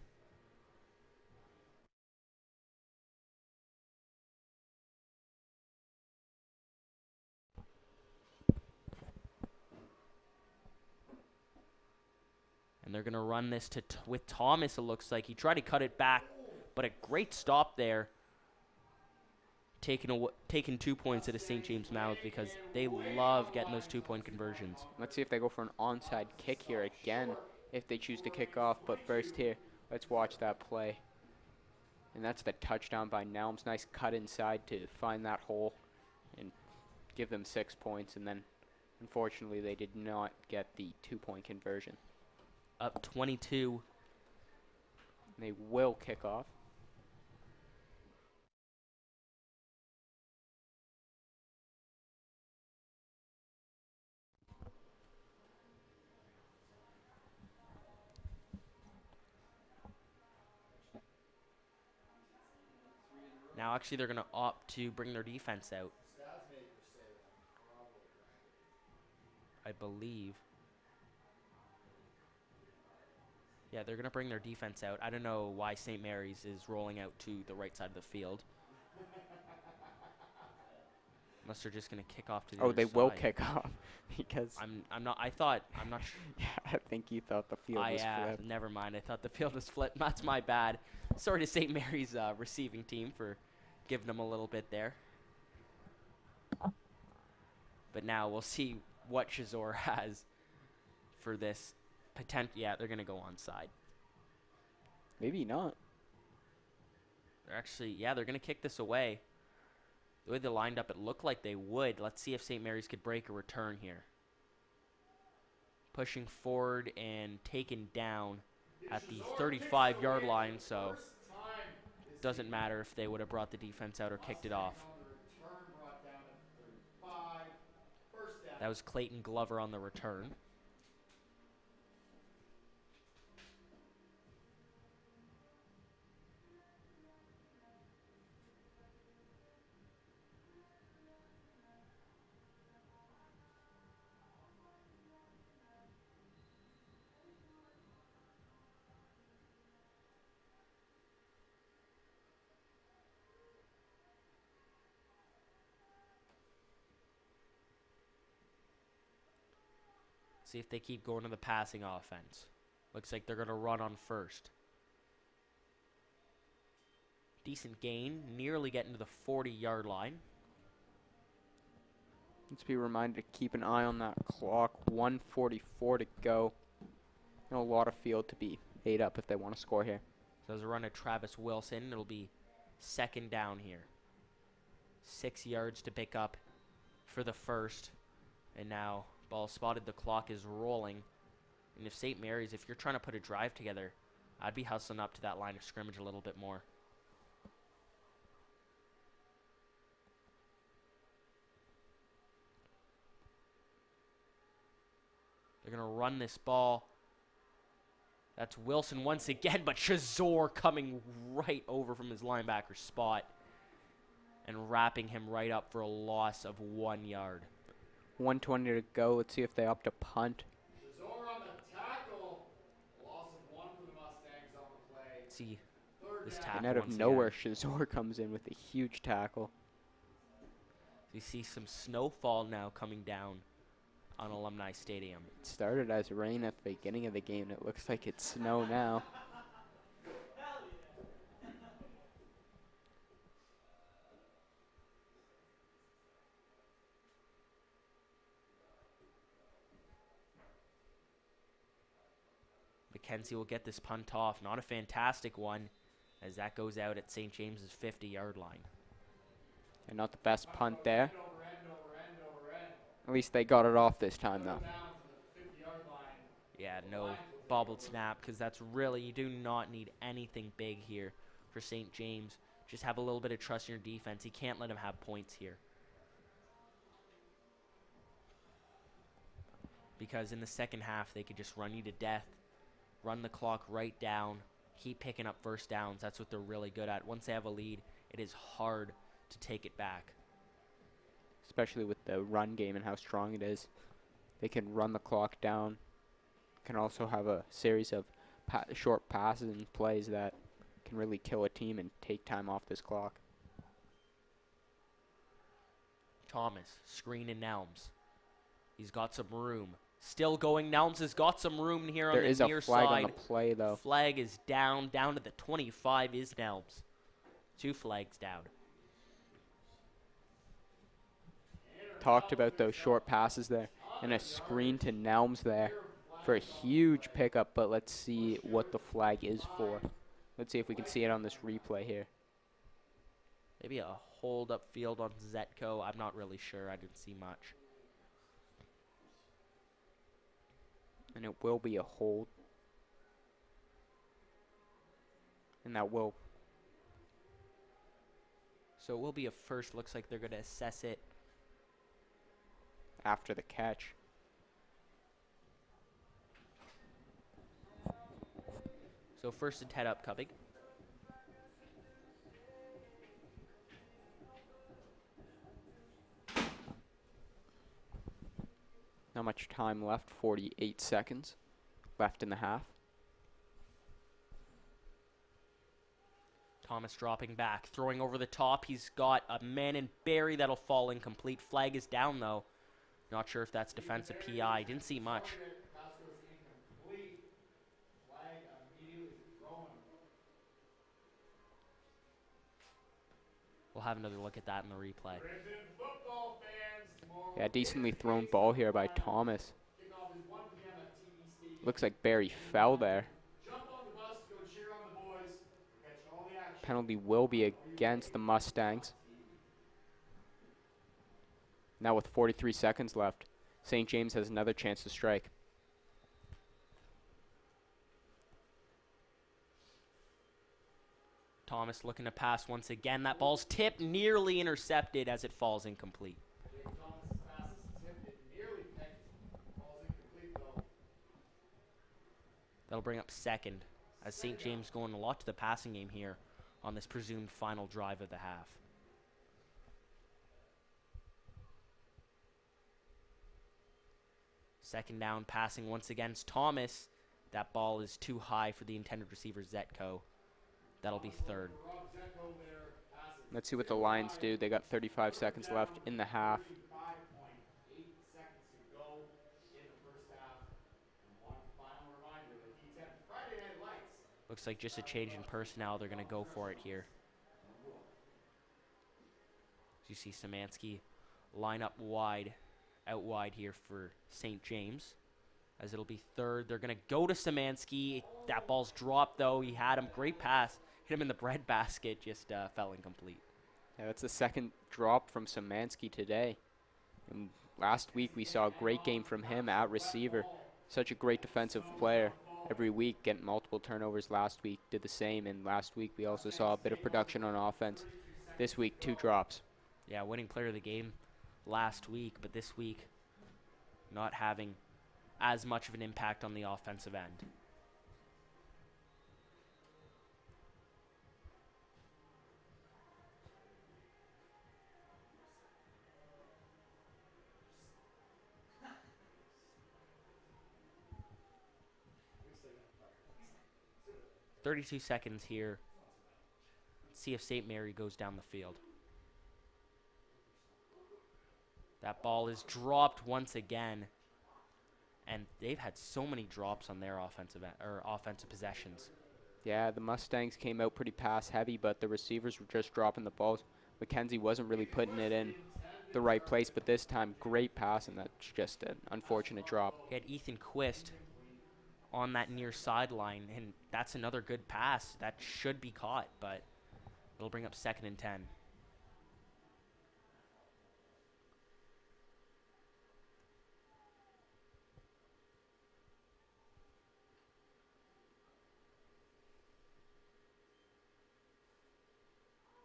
And they're going to run this to with Thomas, it looks like. He tried to cut it back, but a great stop there. Taking 2 points at a St. James mouth because they love getting those 2-point conversions. Let's see if they go for an onside kick here again if they choose to kick off. But first here, let's watch that play. And that's the touchdown by Nelms. Nice cut inside to find that hole and give them 6 points. And then, unfortunately, they did not get the 2-point conversion. Up 22. They will kick off. Now, actually, they're going to opt to bring their defense out, I believe. Yeah, they're going to bring their defense out. I don't know why St. Mary's is rolling out to the right side of the field. Unless they're just going to kick off to the other Oh, they side. will kick off because I'm not sure. yeah, I think you thought the field was flipped. Never mind. I thought the field was flipped. That's my bad. Sorry to St. Mary's receiving team for giving them a little bit there. But now we'll see what Chazor has for this potential. Yeah, they're going to go onside. Maybe not. They're actually, yeah, they're going to kick this away. The way they lined up, it looked like they would. Let's see if St. Mary's could break a return here. Pushing forward and taken down at the 35-yard line, so doesn't matter if they would have brought the defense out or kicked it off. That was Clayton Glover on the return. See if they keep going to the passing offense. Looks like they're going to run on first. Decent gain, nearly getting to the 40-yard line. Let's be reminded to keep an eye on that clock. 1:44 to go. And a lot of field to be ate up if they want to score here. So there's a run at Travis Wilson. It'll be second down here. 6 yards to pick up for the first. And now ball spotted. The clock is rolling. And if St. Mary's, if you're trying to put a drive together, I'd be hustling up to that line of scrimmage a little bit more. They're going to run this ball. That's Wilson once again, but Shazor coming right over from his linebacker spot and wrapping him right up for a loss of 1 yard. 1:20 to go. Let's see if they opt to punt. Shazor on the tackle. Loss of 1 for the Mustangs on the play. Let's see this Third down. tackle And out of once nowhere, again. Shazor comes in with a huge tackle. You see some snowfall now coming down on Alumni Stadium. It started as rain at the beginning of the game. It looks like it's snow now. McKenzie will get this punt off. Not a fantastic one, as that goes out at St. James's 50-yard line. And not the best punt there. End over end. At least they got it off this time, though. Down to the 50-yard line. Yeah, no bobbled snap, because that's really, you do not need anything big here for St. James. Just have a little bit of trust in your defense. You can't let them have points here. Because in the second half, they could just run you to death, run the clock right down, keep picking up first downs. That's what they're really good at. Once they have a lead, it is hard to take it back. Especially with the run game and how strong it is. They can run the clock down. Can also have a series of short passes and plays that can really kill a team and take time off this clock. Thomas, screen in Nelms. He's got some room. Still going. Nelms has got some room here on There the is near a flag side. on the play, though. Flag is down to the 25 is Nelms. 2 flags down. Talked about those short passes there. And a screen to Nelms there for a huge pickup, but let's see what the flag is for. Let's see if we can see it on this replay here. Maybe a hold up field on Zetko. I'm not really sure. I didn't see much. And it will be a hold. And that will. So it will be a first. Looks like they're going to assess it. After the catch. So first and 10 upcoming. Not much time left. 48 seconds left in the half. Thomas dropping back, throwing over the top. He's got a man in Barry that'll fall incomplete. Flag is down, though. Not sure if that's defensive PI. Didn't see much. Pass goes incomplete. Flag immediately thrown. We'll have another look at that in the replay. Griffin football fans, tomorrow Yeah, decently thrown ball here by Thomas. kickoff is 1 p.m. at TD Stadium. Looks like Barry fell there. Jump on the bus to go cheer on the boys. Catch all the action. Penalty will be against the Mustangs. Now with 43 seconds left, St. James has another chance to strike. Thomas looking to pass once again. That ball's tipped, nearly intercepted as it falls incomplete. Jake Thomas's pass is tipped. It nearly pegged. Ball's incomplete though. That'll bring up second, as St. James going a lot to the passing game here on this presumed final drive of the half. Second down, passing once again. Thomas. That ball is too high for the intended receiver, Zetko. That'll be third. Let's see what the Lions do. They got 35 seconds left in the half. 35.8 seconds to go in the first half. And one final reminder, the D10 Friday Night Lights. Looks like just a change in personnel. They're going to go for it here. As you see Szymanski line up wide, out wide here for St. James. As it'll be third. They're going to go to Szymanski. That ball's dropped, though. He had him. Great pass. Hit him in the breadbasket. Just fell incomplete. Yeah, that's the second drop from Szymanski today. And last week we saw a great game from him at receiver. Such a great defensive player. Every week, getting multiple turnovers. Last week did the same. And last week we also saw a bit of production on offense. This week, 2 drops. Yeah, winning player of the game last week. But this week, not having as much of an impact on the offensive end. .32 seconds here. Let's see if St. Mary goes down the field. That ball is dropped once again. And they've had so many drops on their offensive possessions. Yeah, the Mustangs came out pretty pass heavy, but the receivers were just dropping the balls. McKenzie wasn't really putting it in the right place, but this time, great pass, and that's just an unfortunate drop. He had Ethan Quist on that near sideline, and that's another good pass. That should be caught, but it'll bring up 2nd and 10.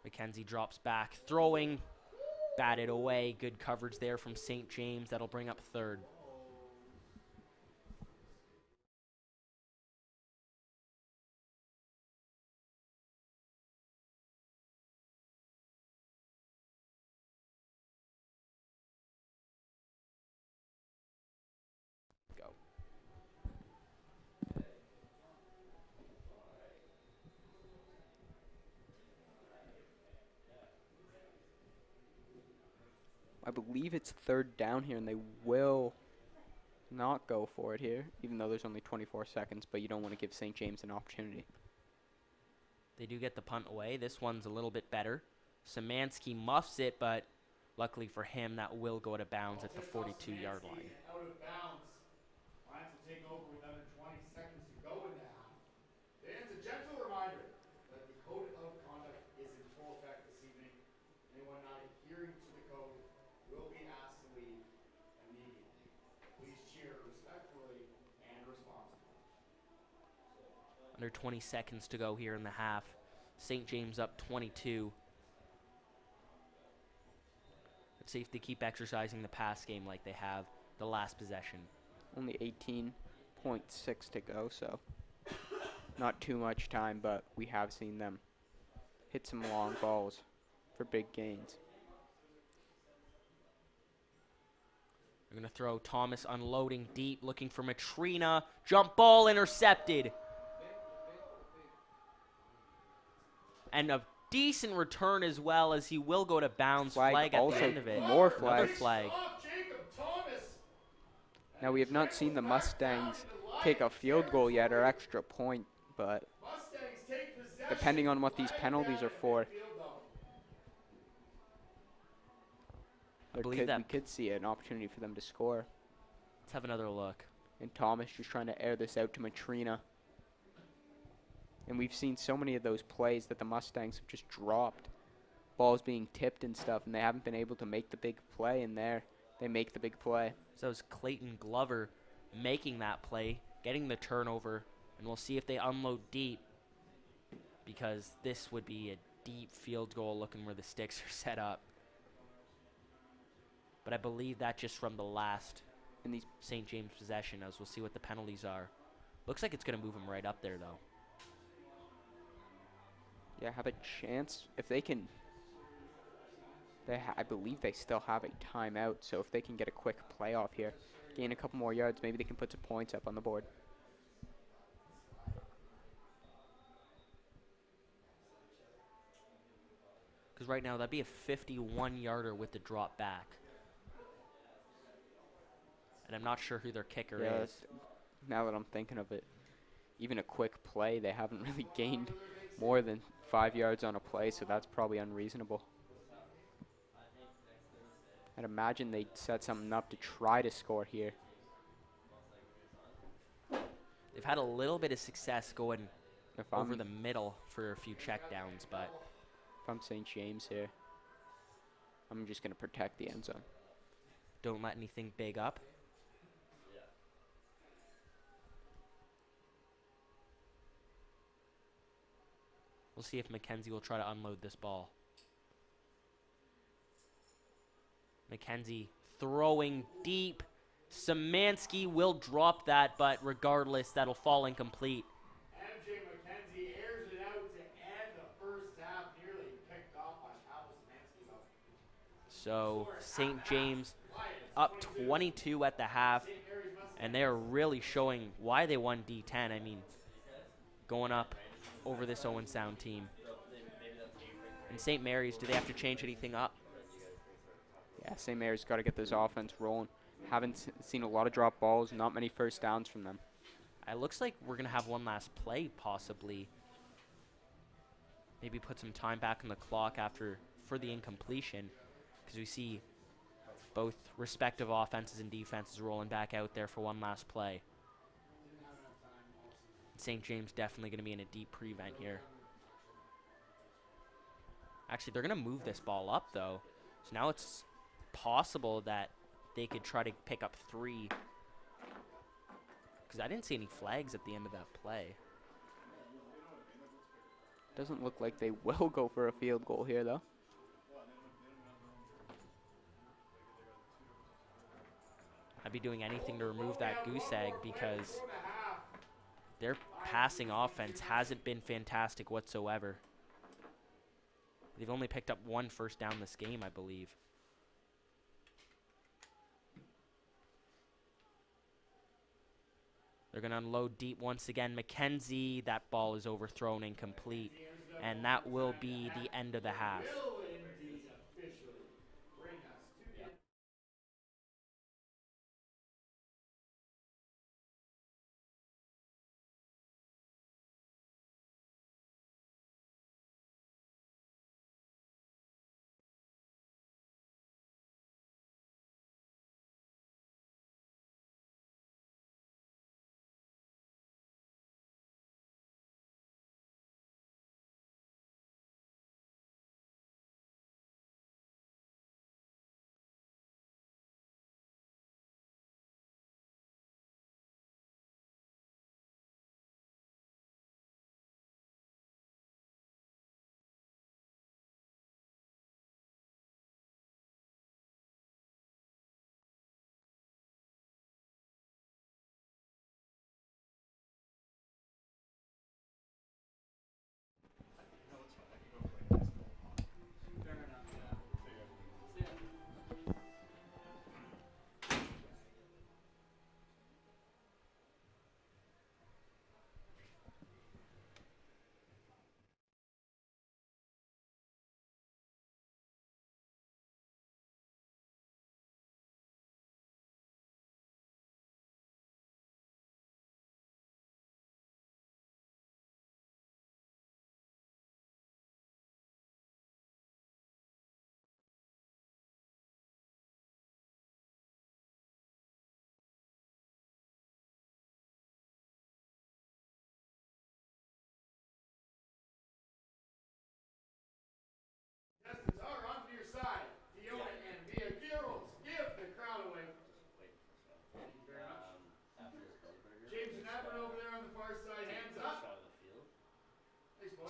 McKenzie drops back, throwing, batted away. Good coverage there from St. James. That'll bring up 3rd. Go. I believe it's 3rd down here, and they will not go for it here, even though there's only 24 seconds, but you don't want to give St. James an opportunity. They do get the punt away. This one's a little bit better. Szymanski muffs it, but luckily for him, that will go out of bounds at the 42-yard line. Out of bounds. Lions will take over with under 20 seconds to go in the half. And a gentle reminder that the code of conduct is in full effect this evening. Anyone not adhering to the code will be asked to leave immediately. Please cheer respectfully and responsibly. Under 20 seconds to go here in the half. St. James up 22. Let's see if they keep exercising the pass game like they have the last possession. Only 18.6 to go, so not too much time, but we have seen them hit some long balls for big gains. They're going to throw. Thomas unloading deep, looking for Matrina. Jump ball intercepted. And a decent return as well, as he will go to bounds. Flag at the end of it. More Another flags. flag. Now, we have not seen the Mustangs take a field goal yet or extra point, but depending on what these penalties are for, we could see an opportunity for them to score. Let's have another look. And Thomas just trying to air this out to Matrina. And we've seen so many of those plays that the Mustangs have just dropped. balls being tipped and stuff, and they haven't been able to make the big play, and there they make the big play. So it's Clayton Glover making that play, getting the turnover, and we'll see if they unload deep, because this would be a deep field goal looking where the sticks are set up. But I believe that just from the last And these St. James possession, as we'll see what the penalties are. Looks like it's going to move him right up there, though. have a chance if they can. I believe they still have a timeout, so if they can get a quick playoff here, gain a couple more yards, maybe they can put some points up on the board. Because right now, that'd be a 51-yarder with the drop back. And I'm not sure who their kicker is. Now that I'm thinking of it, even a quick play, they haven't really gained more than 5 yards on a play, so that's probably unreasonable. I'd imagine they'd set something up to try to score here. They've had a little bit of success going If over I'm, the middle for a few checkdowns, but if I'm St. James here, I'm just going to protect the end zone. don't let anything big up. We'll see if McKenzie will try to unload this ball. McKenzie throwing deep. Szymanski will drop that, but regardless, that'll fall incomplete. MJ McKenzie airs it out to end the first half, nearly picked off by Pavel Szymanski, though. So St. James up 22 at the half, and they are really showing why they won D10. I mean, going up over this Owen Sound team. And St. Mary's, do they have to change anything up? Yeah, St. Mary's got to get this offense rolling. Haven't seen a lot of drop balls, not many first downs from them. It looks like we're going to have one last play, possibly. Maybe put some time back on the clock for the incompletion, because we see both respective offenses and defenses rolling back out there for one last play. St. James definitely going to be in a deep prevent here. Actually, they're going to move this ball up, though. So now it's possible that they could try to pick up 3. Because I didn't see any flags at the end of that play. Doesn't look like they will go for a field goal here, though. I'd be doing anything to remove that goose egg, because their passing offense hasn't been fantastic whatsoever. They've only picked up 1 first down this game, I believe. They're going to unload deep once again. McKenzie, that ball is overthrown, incomplete. And that will be the end of the half.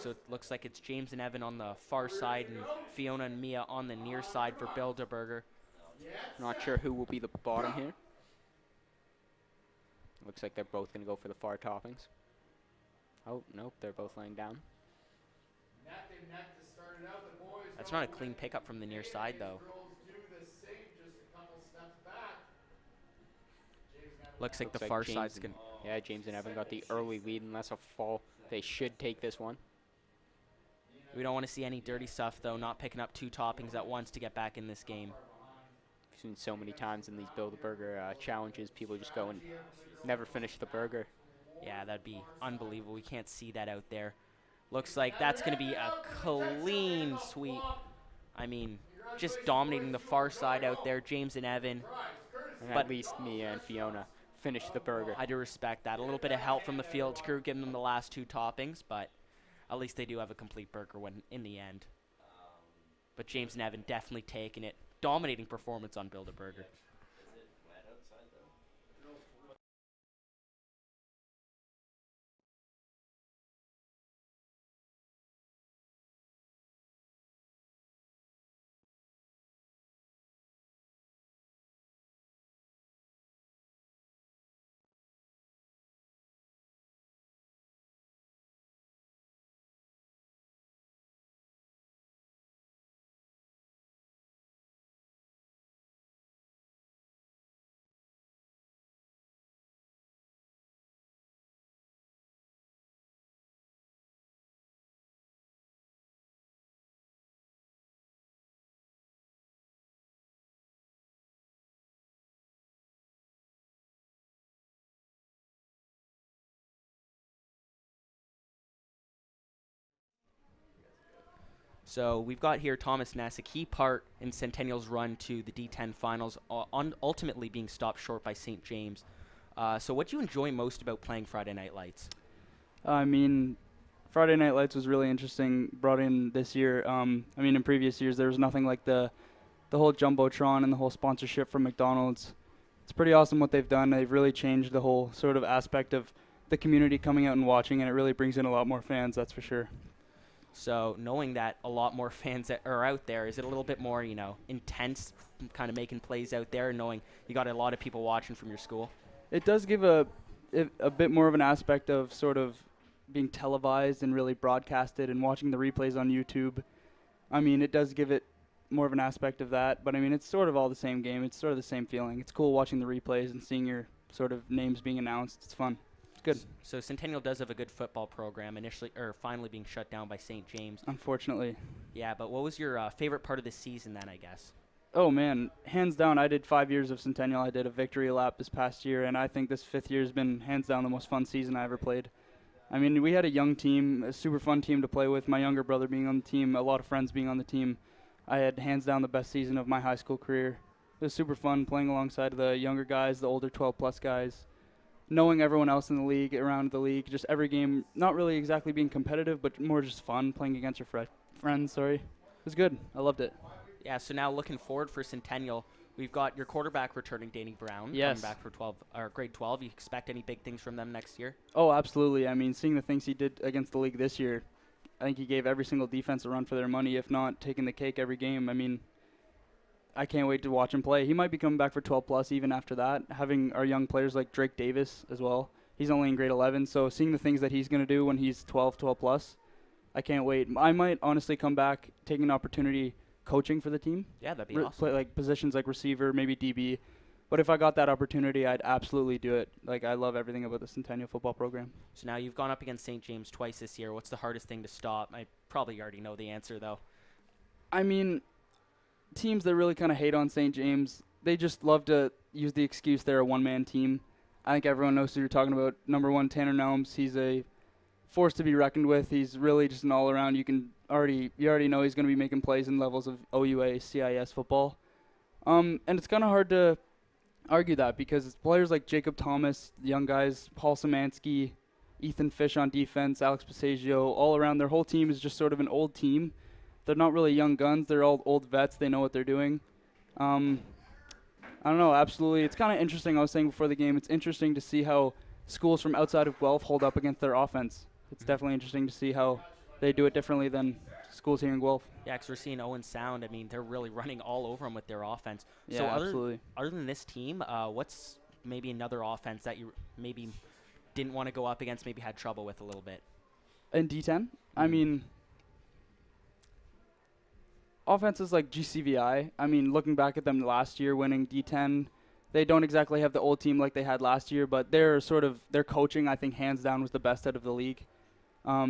So it looks like it's James and Evan on the far side and Fiona and Mia on the near side for Bilderberger. Not sure who will be the bottom here. Looks like they're both going to go for the far toppings. Oh, nope, they're both laying down. Neck and neck to start it out. The boys That's go not a clean pickup from the near side, though. girls do the same, just a couple steps back. James and Evan Looks like the Looks like far James side's and- going to... Yeah, James and Evan got the early lead, and that's a fall. They should take this one. We don't want to see any dirty stuff, though, not picking up 2 toppings at once to get back in this game. We've seen so many times in these Build-A-Burger challenges, people just go and never finish the burger. Yeah, that'd be unbelievable. We can't see that out there. Looks like that's going to be a clean sweep. I mean, just dominating the far side out there, James and Evan. And But- at least Mia and Fiona finish the burger. I do respect that. A little bit of help from the field crew, giving them the last 2 toppings, but at least they do have a complete burger when in the end. But James and Evan definitely taking it. Dominating performance on Build-A-Burger. So we've got here Thomas Ness, a key part in Centennial's run to the D10 finals, ultimately being stopped short by St. James. So what do you enjoy most about playing Friday Night Lights? I mean, Friday Night Lights was really interesting, brought in this year. I mean, in previous years, there was nothing like the whole Jumbotron and the whole sponsorship from McDonald's. It's pretty awesome what they've done. They've really changed the whole sort of aspect of the community coming out and watching, and it really brings in a lot more fans, that's for sure. So knowing that a lot more fans that are out there, is it a little bit more, intense, kind of making plays out there, knowing you got a lot of people watching from your school? It does give a bit more of an aspect of sort of being televised and really broadcasted and watching the replays on YouTube. I mean, it does give it more of an aspect of that, but I mean, it's sort of all the same game. It's sort of the same feeling. It's cool watching the replays and seeing your sort of names being announced. It's fun. It's good. So Centennial does have a good football program, finally being shut down by St. James. Unfortunately. Yeah, but what was your favorite part of the season then, I guess? Oh, man. Hands down, I did 5 years of Centennial. I did a victory lap this past year, and I think this 5th year has been hands down the most fun season I ever played. I mean, we had a young team, a super fun team to play with, my younger brother being on the team, a lot of friends being on the team. I had hands down the best season of my high school career. It was super fun playing alongside the younger guys, the older 12-plus guys, knowing everyone else in the league, around the league, just every game, not really exactly being competitive, but more just fun, playing against your friends. It was good. I loved it. Yeah, so now looking forward for Centennial, we've got your quarterback returning, Danny Brown, Yes. coming back for grade 12. You expect any big things from them next year? Oh, absolutely. I mean, seeing the things he did against the league this year, I think he gave every single defense a run for their money, if not taking the cake every game. I mean, I can't wait to watch him play. He might be coming back for 12-plus even after that, having our young players like Drake Davis as well. He's only in grade 11, so seeing the things that he's going to do when he's 12-plus, I can't wait. I might honestly come back, taking an opportunity coaching for the team. Yeah, that'd be awesome. Play like positions like receiver, maybe DB. But if I got that opportunity, I'd absolutely do it. Like, I love everything about the Centennial football program. So now you've gone up against St. James twice this year. What's the hardest thing to stop? I probably already know the answer, though. I mean, teams that really kind of hate on St. James, they just love to use the excuse they're a one-man team. I think everyone knows who you're talking about. Number 1, Tanner Nelms. He's a force to be reckoned with. He's really just an all-around. You already know he's going to be making plays in levels of OUA, CIS football. And it's kind of hard to argue that because players like Jacob Thomas, the young guys, Paul Szymanski, Ethan Fish on defense, Alex Pasagio, all around, their whole team is just sort of an old team. They're not really young guns. They're all old vets. They know what they're doing. I don't know, absolutely. It's kind of interesting. I was saying before the game, it's interesting to see how schools from outside of Guelph hold up against their offense. It's definitely interesting to see how they do it differently than schools here in Guelph. Yeah, because we're seeing Owen Sound. I mean, they're really running all over them with their offense. Yeah, So absolutely. other than this team, what's maybe another offense that you maybe didn't want to go up against, maybe had trouble with a little bit? In D10, I mean, offenses like GCVI, I mean, looking back at them last year winning D10, they don't exactly have the old team like they had last year, but their coaching, I think, hands down was the best out of the league.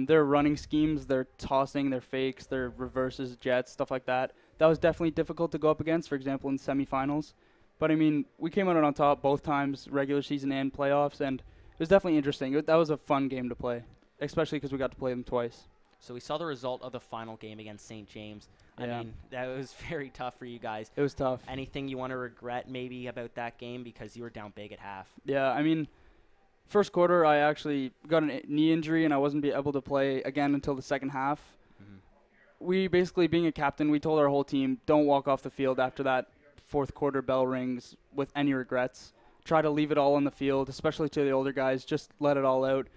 Their running schemes, their tossing, their fakes, their reverses, jets, stuff like that. That was definitely difficult to go up against, for example, in semifinals. But, I mean, we came out on top both times, regular season and playoffs, and it was definitely interesting. That was a fun game to play, especially because we got to play them twice. So we saw the result of the final game against St. James. I mean, that was very tough for you guys. It was tough. Anything you want to regret maybe about that game because you were down big at half? Yeah, I mean, first quarter I actually got a knee injury and I wasn't able to play again until the second half. We basically, being a captain, we told our whole team, don't walk off the field after that fourth quarter bell rings with any regrets. Try to leave it all on the field, especially to the older guys. Just let it all out.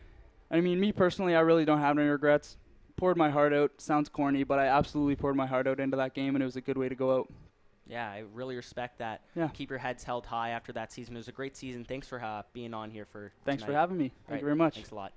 I mean, me personally, I really don't have any regrets. Poured my heart out. Sounds corny, but I absolutely poured my heart out into that game, and it was a good way to go out. Yeah, I really respect that. Yeah. Keep your heads held high after that season. It was a great season. Thanks for being on here for Thanks tonight. for having me. Thank you very much. Thanks a lot.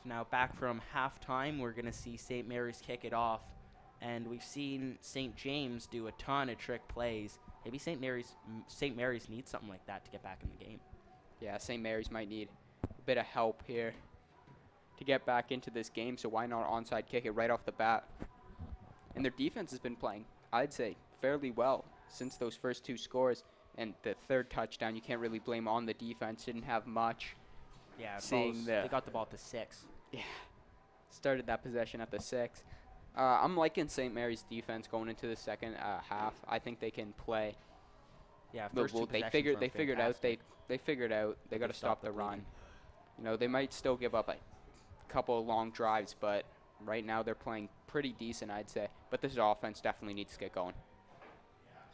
So now back from halftime, we're going to see St. Mary's kick it off. And we've seen St. James do a ton of trick plays. Maybe St. Mary's needs something like that to get back in the game. Yeah, St. Mary's might need a bit of help here to get back into this game, so why not onside kick it right off the bat? And their defense has been playing, I'd say, fairly well since those first two scores. And the third touchdown, you can't really blame on the defense. Didn't have much. Yeah, they got the ball at the 6. Yeah, started that possession at the 6. I'm liking St. Mary's defense going into the second half. I think they can play. Yeah, They figured out they got to stop the run. You know, they might still give up a couple of long drives, but right now they're playing pretty decent, I'd say. But this offense definitely needs to get going.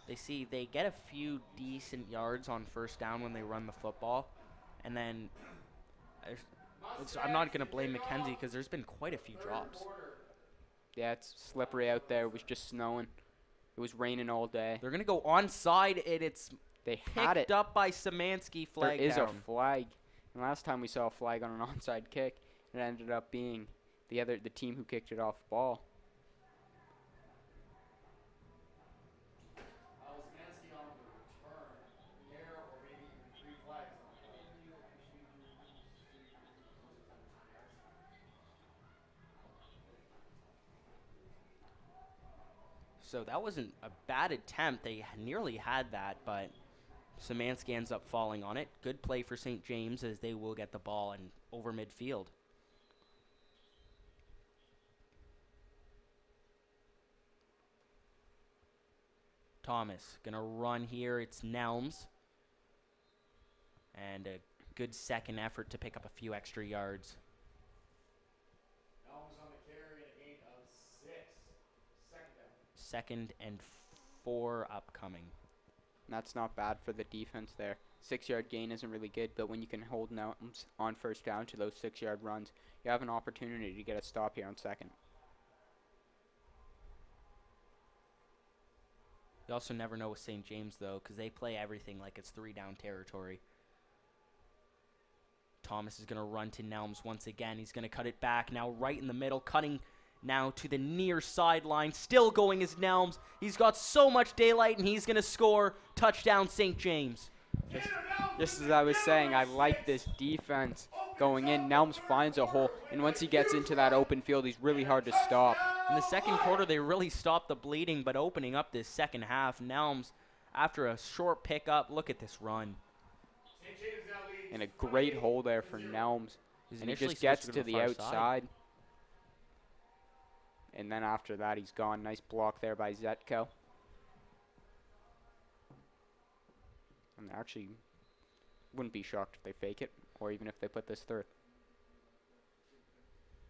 They get a few decent yards on first down when they run the football, and then I'm not going to blame Mackenzie because there's been quite a few drops. Yeah, it's slippery out there. It was just snowing. It was raining all day. They're going to go onside, and it's They had it. picked up by Szymanski. There Flag is down. a flag. And last time we saw a flag on an onside kick, it ended up being the team who kicked it off the ball. Szymanski on the return. There, or maybe even 3 flags on the play. So that wasn't a bad attempt. They nearly had that, but Szymanski ends up falling on it. Good play for St. James as they will get the ball and over midfield. Thomas gonna run here. It's Nelms. And a good second effort to pick up a few extra yards. Elms on the carry and a gain of 6. Second down. Second and 4 upcoming. That's not bad for the defense there. 6-yard gain isn't really good, but when you can hold Nelms on first down to those 6-yard runs, you have an opportunity to get a stop here on second. You also never know with St. James, though, because they play everything like it's 3-down territory. Thomas is going to run to Nelms once again. He's going to cut it back now right in the middle, cutting now to the near sideline. Still going is Nelms. He's got so much daylight, and he's going to score. Touchdown, St. James. Just as I was saying, I like this defense going in. Nelms finds a hole, and once he gets into that open field, he's really hard to stop. In the second quarter, they really stopped the bleeding, but opening up this second half, Nelms, after a short pickup, look at this run. And a great hole there for Nelms. And he just gets to the outside. And then after that, he's gone. Nice block there by Zetko. And actually, wouldn't be shocked if they fake it, or even if they put this through.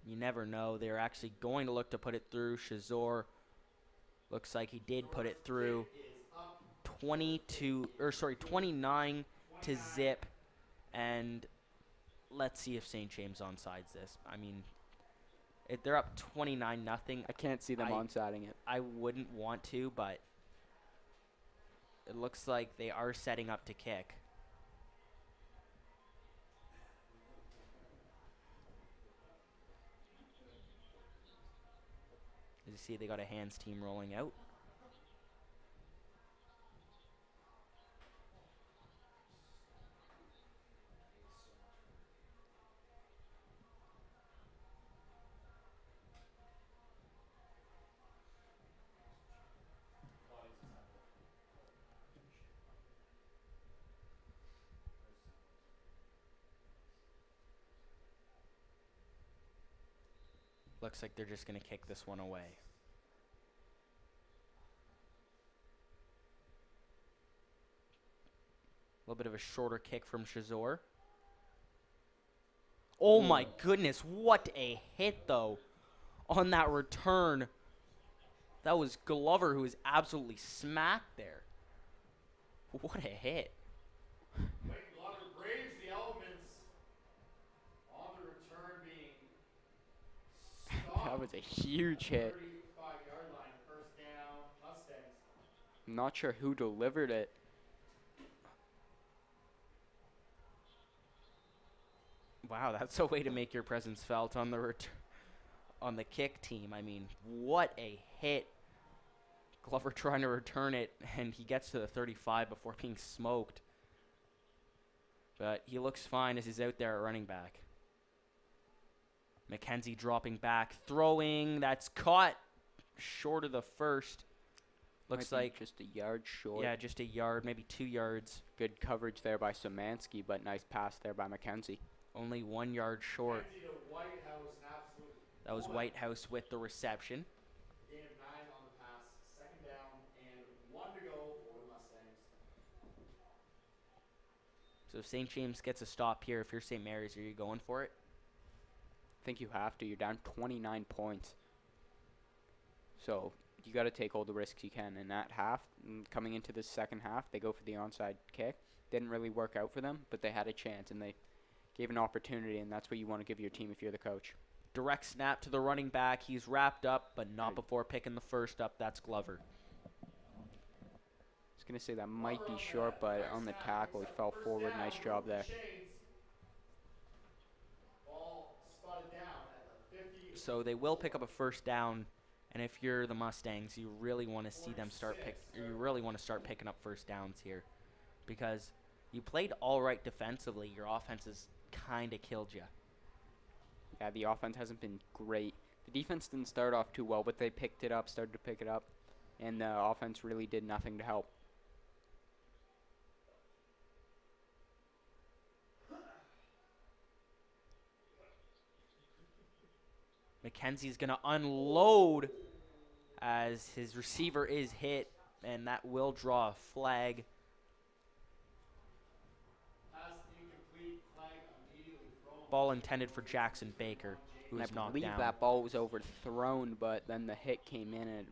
You never know. They're actually going to look to put it through. Shazor looks like he did put it through. 29 to zip. And let's see if St. James onsides this. I mean, they're up 29-0. I can't see them onsiding it. I wouldn't want to, but it looks like they are setting up to kick. As you see, they got a hands team rolling out. Looks like they're just going to kick this one away. A little bit of a shorter kick from Shazor. Oh my goodness, what a hit though on that return. That was Glover who was absolutely smacked there. What a hit. Glover braves the elements on the return being stopped. That was a huge hit. 35-yard line, first down, Mustangs. I'm not sure who delivered it. Wow, that's a way to make your presence felt on the on the kick team. I mean, what a hit. Glover trying to return it, and he gets to the 35 before being smoked. But he looks fine as he's out there at running back. Mackenzie dropping back, throwing. That's caught short of the first. Looks like just a yard short. Yeah, just a yard, maybe 2 yards. Good coverage there by Szymanski, but nice pass there by Mackenzie. Only 1 yard short. That was Whitehouse with the reception. Gain of 9 on the pass, second down, and 1 to go for the Mustangs. So if St. James gets a stop here, if you're St. Mary's, are you going for it? I think you have to. You're down 29 points. So you got to take all the risks you can. In that half, coming into the second half, they go for the onside kick. Didn't really work out for them, but they had a chance, and they gave an opportunity, and that's what you want to give your team if you're the coach. Direct snap to the running back. He's wrapped up, but not Right. before picking the first up. That's Glover. I was going to say that might be short, but on the tackle, he fell forward. Nice job there. Ball spotted down at the 50. So they will pick up a first down, and if you're the Mustangs, you really want to see them start picking up first downs here, because you played all right defensively. Your offense has kind of killed you. Yeah, the offense hasn't been great. The defense didn't start off too well, but they started to pick it up, and the offense really did nothing to help. McKenzie's going to unload as his receiver is hit, and that will draw a flag. Pass incomplete, flag immediately thrown. Ball intended for Jackson Baker, who And was I knocked believe down. that ball was overthrown, but then the hit came in, and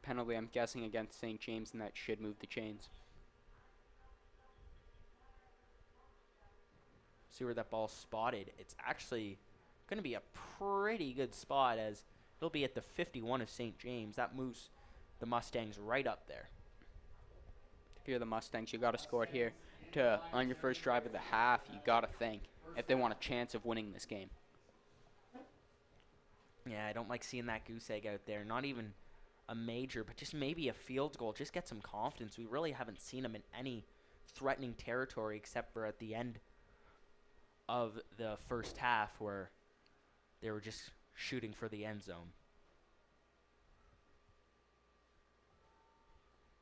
penalty, I'm guessing, against St. James, and that should move the chains. See where that ball's spotted. It's actually going to be a pretty good spot, as it'll be at the 51 of St. James. That moves the Mustangs right up there. If you're the Mustangs, you got to score it here. On your first drive of the half, you got to think if they want a chance of winning this game. Yeah, I don't like seeing that goose egg out there. Not even a major, but just maybe a field goal. Just get some confidence. We really haven't seen them in any threatening territory except for at the end of the first half, where they were just shooting for the end zone.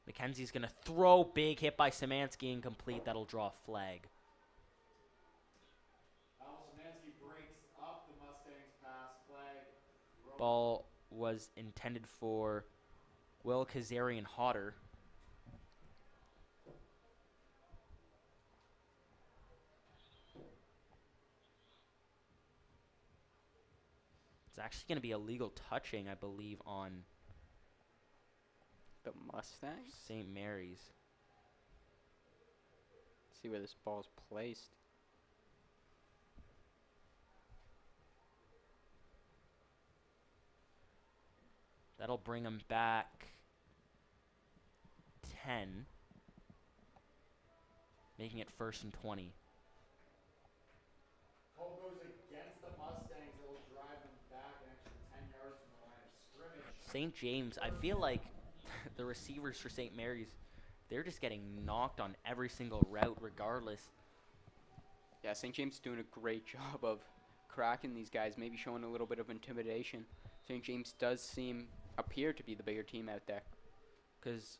McKenzie's going to throw. Big hit by Szymanski, incomplete. That'll draw a flag. Szymanski breaks up the Mustangs pass, flag. Ball was intended for Will Kazarian Hodder. It's actually going to be illegal touching, I believe, on The Mustangs? St. Mary's. Let's see where this ball's placed. That'll bring him back 10, making it 1st and 20. Call goes against the Mustangs. It will drive them back an extra 10 yards from the line of scrimmage. St. James, I feel like the receivers for St. Mary's, they're just getting knocked on every single route regardless. Yeah, St. James is doing a great job of cracking these guys, maybe showing a little bit of intimidation. St. James does appear to be the bigger team out there. Because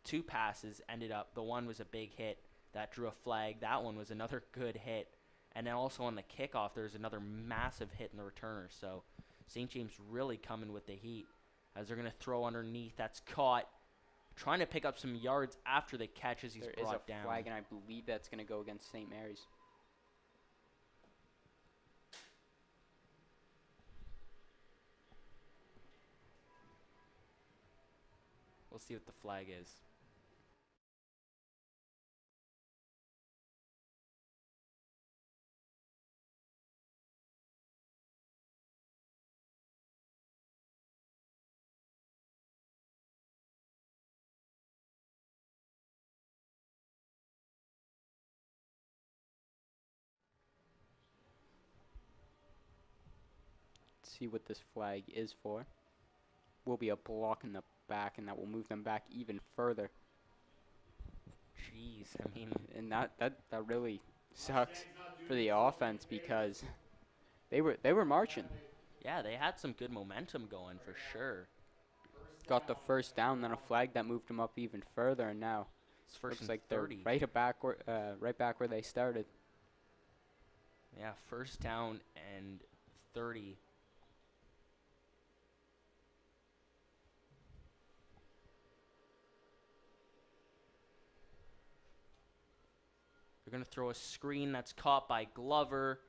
2 passes ended up, the one was a big hit that drew a flag. That one was another good hit. And then also on the kickoff, there's another massive hit in the returner. So St. James really coming with the heat as they're going to throw underneath. That's caught. Trying to pick up some yards after the catch as he's There is brought a down. flag, and I believe that's going to go against St. Mary's. We'll see what the flag is. See what this flag is for. Will be a block in the back, and that will move them back even further. Jeez, I mean, And that really sucks for the offense, because they were marching. yeah, they had some good momentum going for sure. Got the first down, then a flag that moved them up even further, and now It's 1st looks and like 30. they're right back where they started. Yeah, 1st down and 30. They're going to throw a screen that's caught by Glover,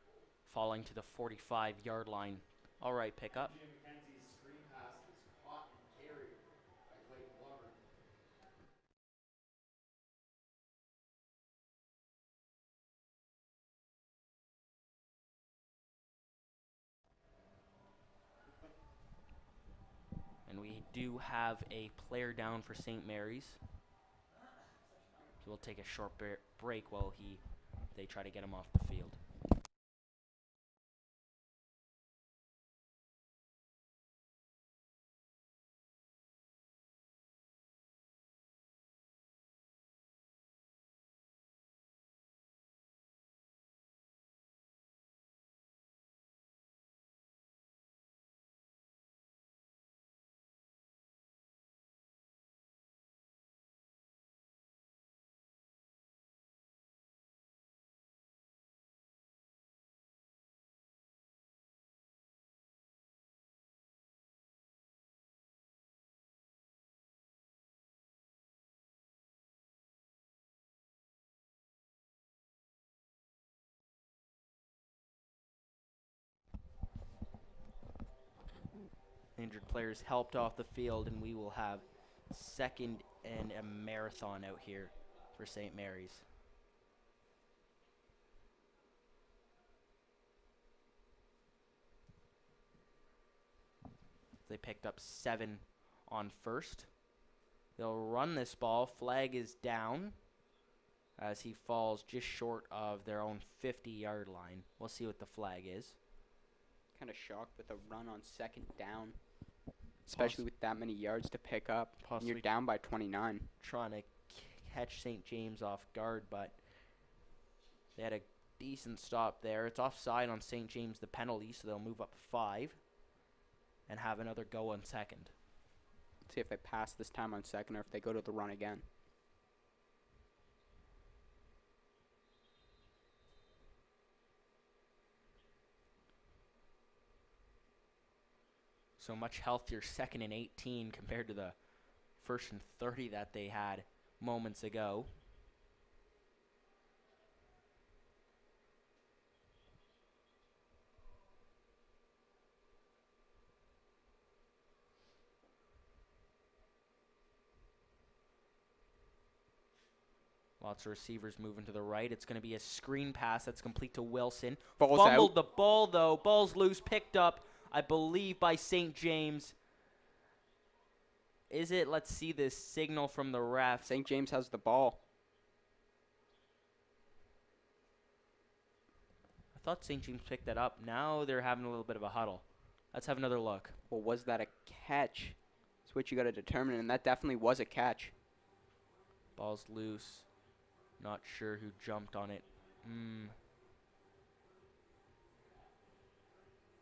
falling to the 45-yard line. All right, pick up. McKenzie's screen pass is caught and carried by Clayton Glover. do have a player down for St. Mary's. He will take a short break while they try to get him off the field. Injured players helped off the field, and we will have second and a marathon out here for St. Mary's. They picked up 7 on first. They'll run this ball. Flag is down as he falls just short of their own 50-yard line. We'll see what the flag is. Kind of shocked with a run on second down, especially with that many yards to pick up. And you're down by 29. Trying to catch St. James off guard, but they had a decent stop there. It's offside on St. James, the penalty, so they'll move up 5 and have another go on second. Let's see if they pass this time on second or if they go to the run again. So much healthier second and 18 compared to the first and 30 that they had moments ago. Lots of receivers moving to the right. It's going to be a screen pass that's complete to Wilson. Ball's Fumbled out. the ball, though. Ball's loose, picked up, I believe, by St. James. Is it? Let's see this signal from the ref. St. James has the ball. I thought St. James picked that up. Now they're having a little bit of a huddle. Let's have another look. Well, was that a catch? That's what you got to determine, and that definitely was a catch. Ball's loose. Not sure who jumped on it.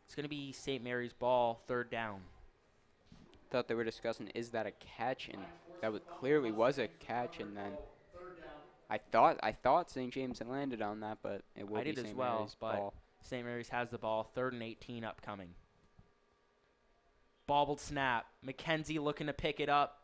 It's going to be St. Mary's ball, third down. Thought they were discussing, is that a catch? And that clearly was a catch, and then I thought St. James had landed on that, but it will I be did as St. well, Mary's but ball. St. Mary's has the ball, third and 18 upcoming. Bobbled snap. McKenzie looking to pick it up.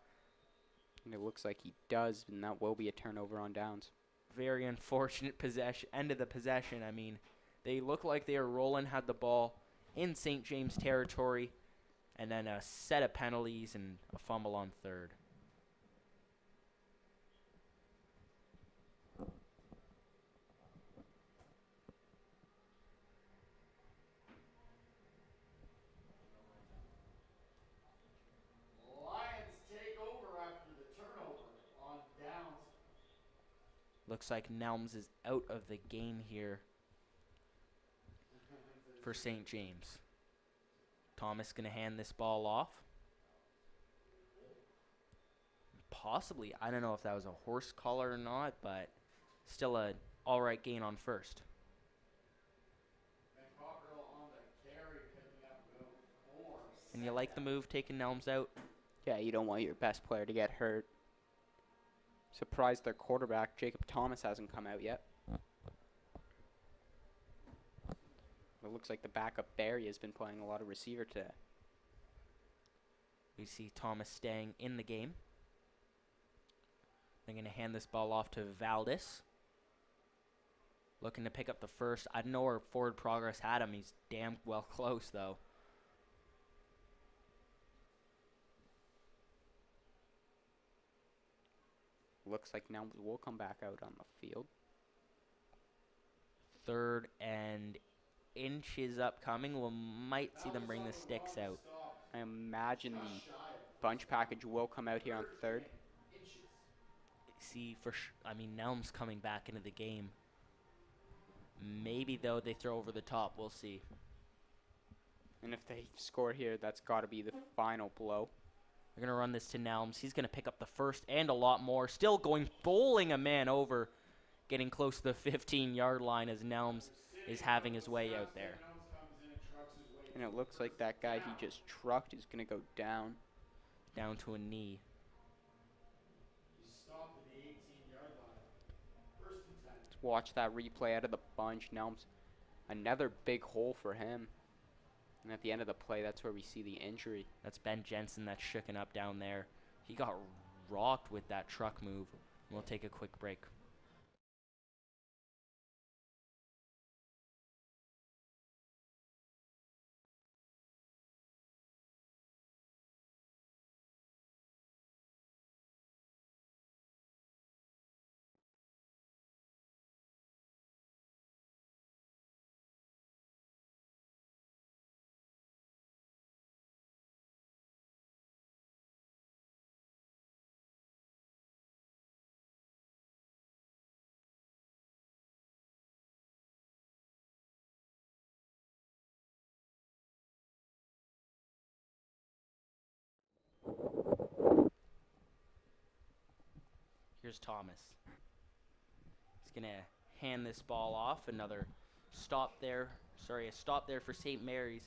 And it looks like he does, and that will be a turnover on downs. Very unfortunate possession, end of the possession. I mean, they look like they are rolling, had the ball in St. James territory, and then a set of penalties and a fumble on third. Lions take over after the turnover on downs. Looks like Nelms is out of the game here for St. James. Thomas going to hand this ball off. Possibly. I don't know if that was a horse collar or not, but still a all right gain on first. On the carry, picking up about 4. And you like the move, taking Nelms out? Yeah, you don't want your best player to get hurt. Surprised their quarterback, Jacob Thomas, hasn't come out yet. It looks like the backup Barry has been playing a lot of receiver today. We see Thomas staying in the game. They're going to hand this ball off to Valdez. Looking to pick up the first. I don't know where forward progress had him. He's damn well close, though. Looks like now we'll come back out on the field. Third and inches upcoming. We might see them bring the sticks out. I imagine the bunch package will come out here on third. See, I mean, Nelm's coming back into the game. Maybe, though, they throw over the top. We'll see. And if they score here, that's got to be the final blow. They're going to run this to Nelms. He's going to pick up the first and a lot more. Still going, bowling a man over. Getting close to the 15-yard line as Nelms is having his way out there. And it looks like that guy he just trucked is going to go down. Down to a knee. Let's watch that replay out of the bunch. Nelms, another big hole for him. And at the end of the play, that's where we see the injury. That's Ben Jensen that's shooken up down there. He got rocked with that truck move. We'll take a quick break. Here's Thomas. He's going to hand this ball off. Another stop there. Sorry, a stop there for St. Mary's.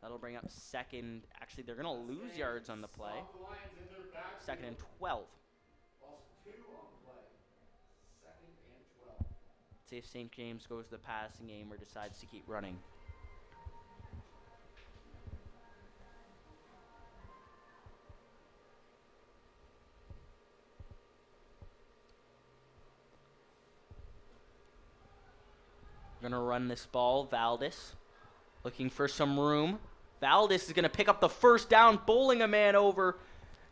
That'll bring up second. Actually, they're going to lose yards on the play. Second and 12. See if St. James goes to the passing game or decides to keep running. Going to run this ball. Valdez looking for some room. Valdez is going to pick up the first down, bowling a man over,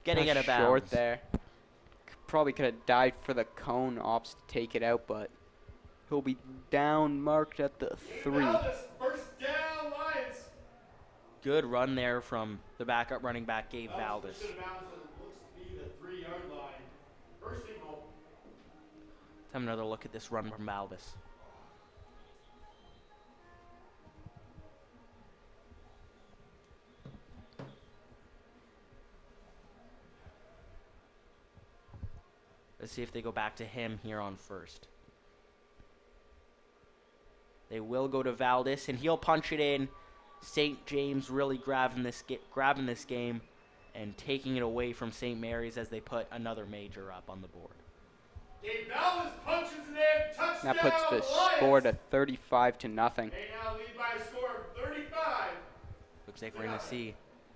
getting out of bounds. Short there. Probably could have dived for the cone ops to take it out, but he'll be down marked at the 3. First down, Lions. Good run there from the backup running back, Gabe Valdez. Looks to be the 3-yard line. First and goal. Let's have another look at this run from Valdez. Let's see if they go back to him here on first. They will go to Valdez, and he'll punch it in. St. James really grabbing this game and taking it away from St. Mary's as they put another major up on the board. Gabe Valdez punches it in. Touchdown, That puts the Lions. score to 35-0. They now lead by a score of 35. Looks like we're going to see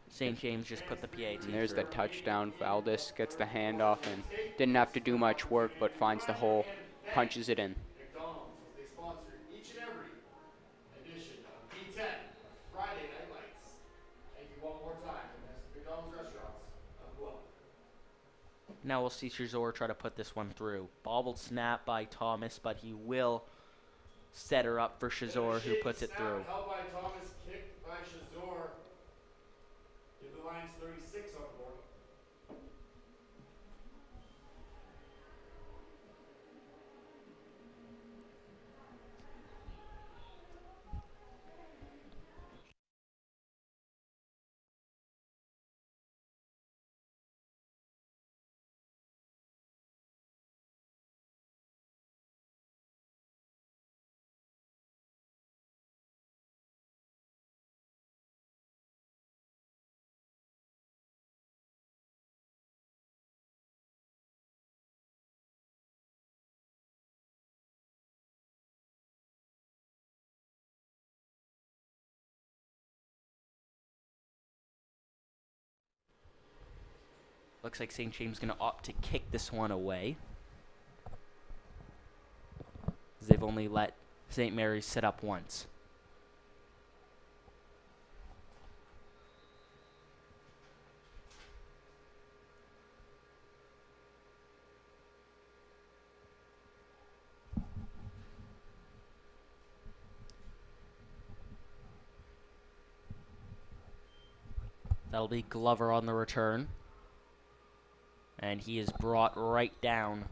St. James just put the PAT And there's through. the touchdown. Valdez gets the handoff and didn't have to do much work, but finds the hole, punches it in. McDonald's, as they sponsor each and every edition of P10 Friday Night Lights. Thank you one more time, and that's the McDonald's restaurants of Guelph. Now we'll see Chazor try to put this one through. Bobbled snap by Thomas, but he will set her up for Chazor, who puts it through. Held by Thomas, kicked by Chazor. Give the Lions 36 on the board. Looks like St. James going to opt to kick this one away, as they've only let St. Mary's set up once. That'll be Glover on the return. And he is brought right down.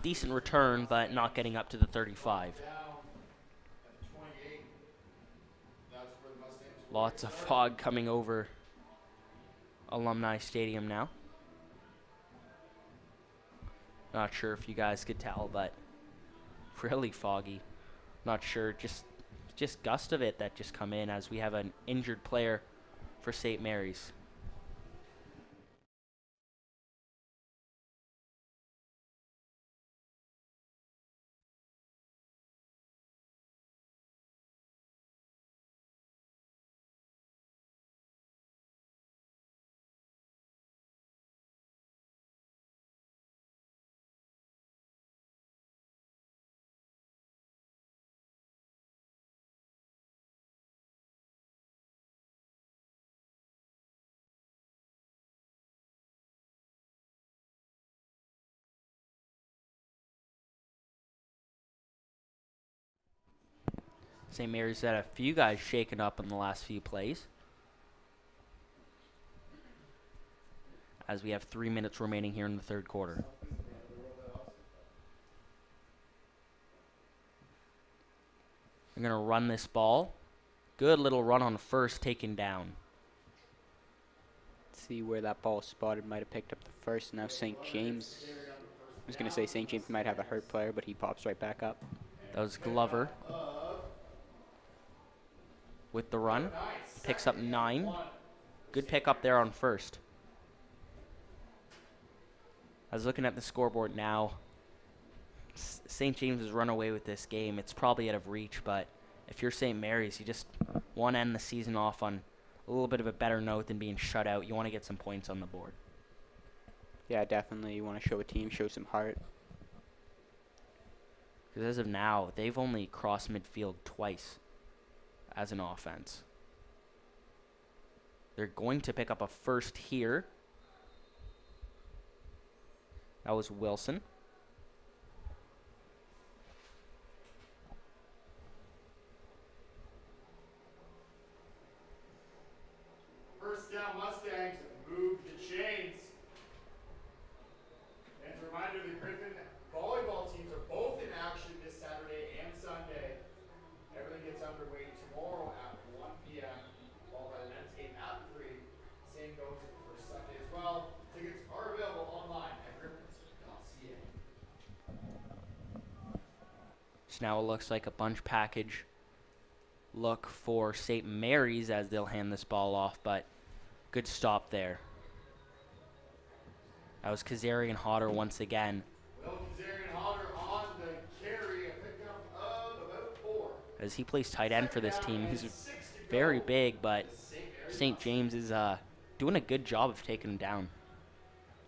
Decent return, but not getting up to the 35. Lots of fog coming over Alumni Stadium now. Not sure if you guys could tell, but really foggy. Not sure, just gust of it that just come in as we have an injured player for St. Mary's. St. Mary's had a few guys shaken up in the last few plays. As we have 3 minutes remaining here in the third quarter. They're going to run this ball. Good little run on first, taken down. See where that ball spotted, might have picked up the first. Now St. James. I was going to say St. James might have a hurt player, but he pops right back up. That was Glover with the run. Picks up 9. Good pick up there on first. I was looking at the scoreboard now. St. James has run away with this game. It's probably out of reach, but if you're St. Mary's, you just want to end the season off on a little bit of a better note than being shut out. You want to get some points on the board. Yeah, definitely. You want to show a team, show some heart. Because as of now, they've only crossed midfield twice as an offense. They're going to pick up a first here. That was Wilson. First down, Mustangs move the chains. And a reminder, the Griffin volleyball teams are both in action this Saturday and Sunday. Everything gets underway tomorrow at 1 p.m. followed by the men's game at 3. Same goes for Sunday as well. Tickets are available online at griffins.ca. So now it looks like a bunch package look for St. Mary's as they'll hand this ball off, but good stop there. That was Kazarian Hodder once again. Will Kazarian Hodder on the carry, a pickup of about 4. As he plays tight end for this team. He's very big, but St. James is doing a good job of taking him down.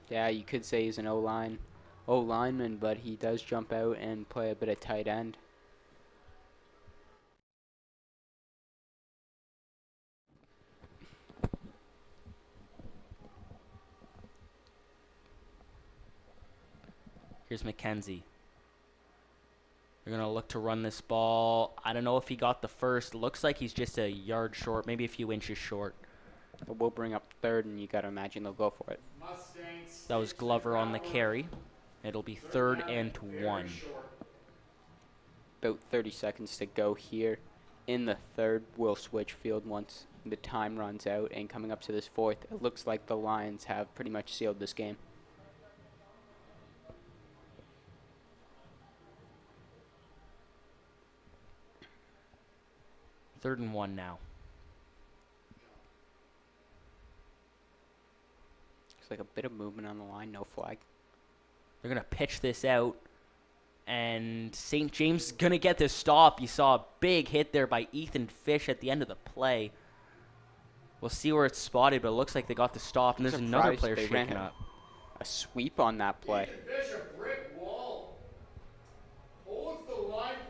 Yeah, you could say he's an O-lineman, but he does jump out and play a bit of tight end. Here's McKenzie. They're going to look to run this ball. I don't know if he got the first. Looks like he's just a yard short, maybe a few inches short. But we'll bring up third, and you got to imagine they'll go for it. That was Glover on the carry. It'll be 3rd and 1. About 30 seconds to go here. In the third, we'll switch field once the time runs out. And coming up to this fourth, it looks like the Lions have pretty much sealed this game. Third and 1 now. Looks like a bit of movement on the line, no flag. They're going to pitch this out. And St. James is going to get this stop. You saw a big hit there by Ethan Fish at the end of the play. We'll see where it's spotted, but it looks like they got the stop. And there's another player shaking up. A sweep on that play.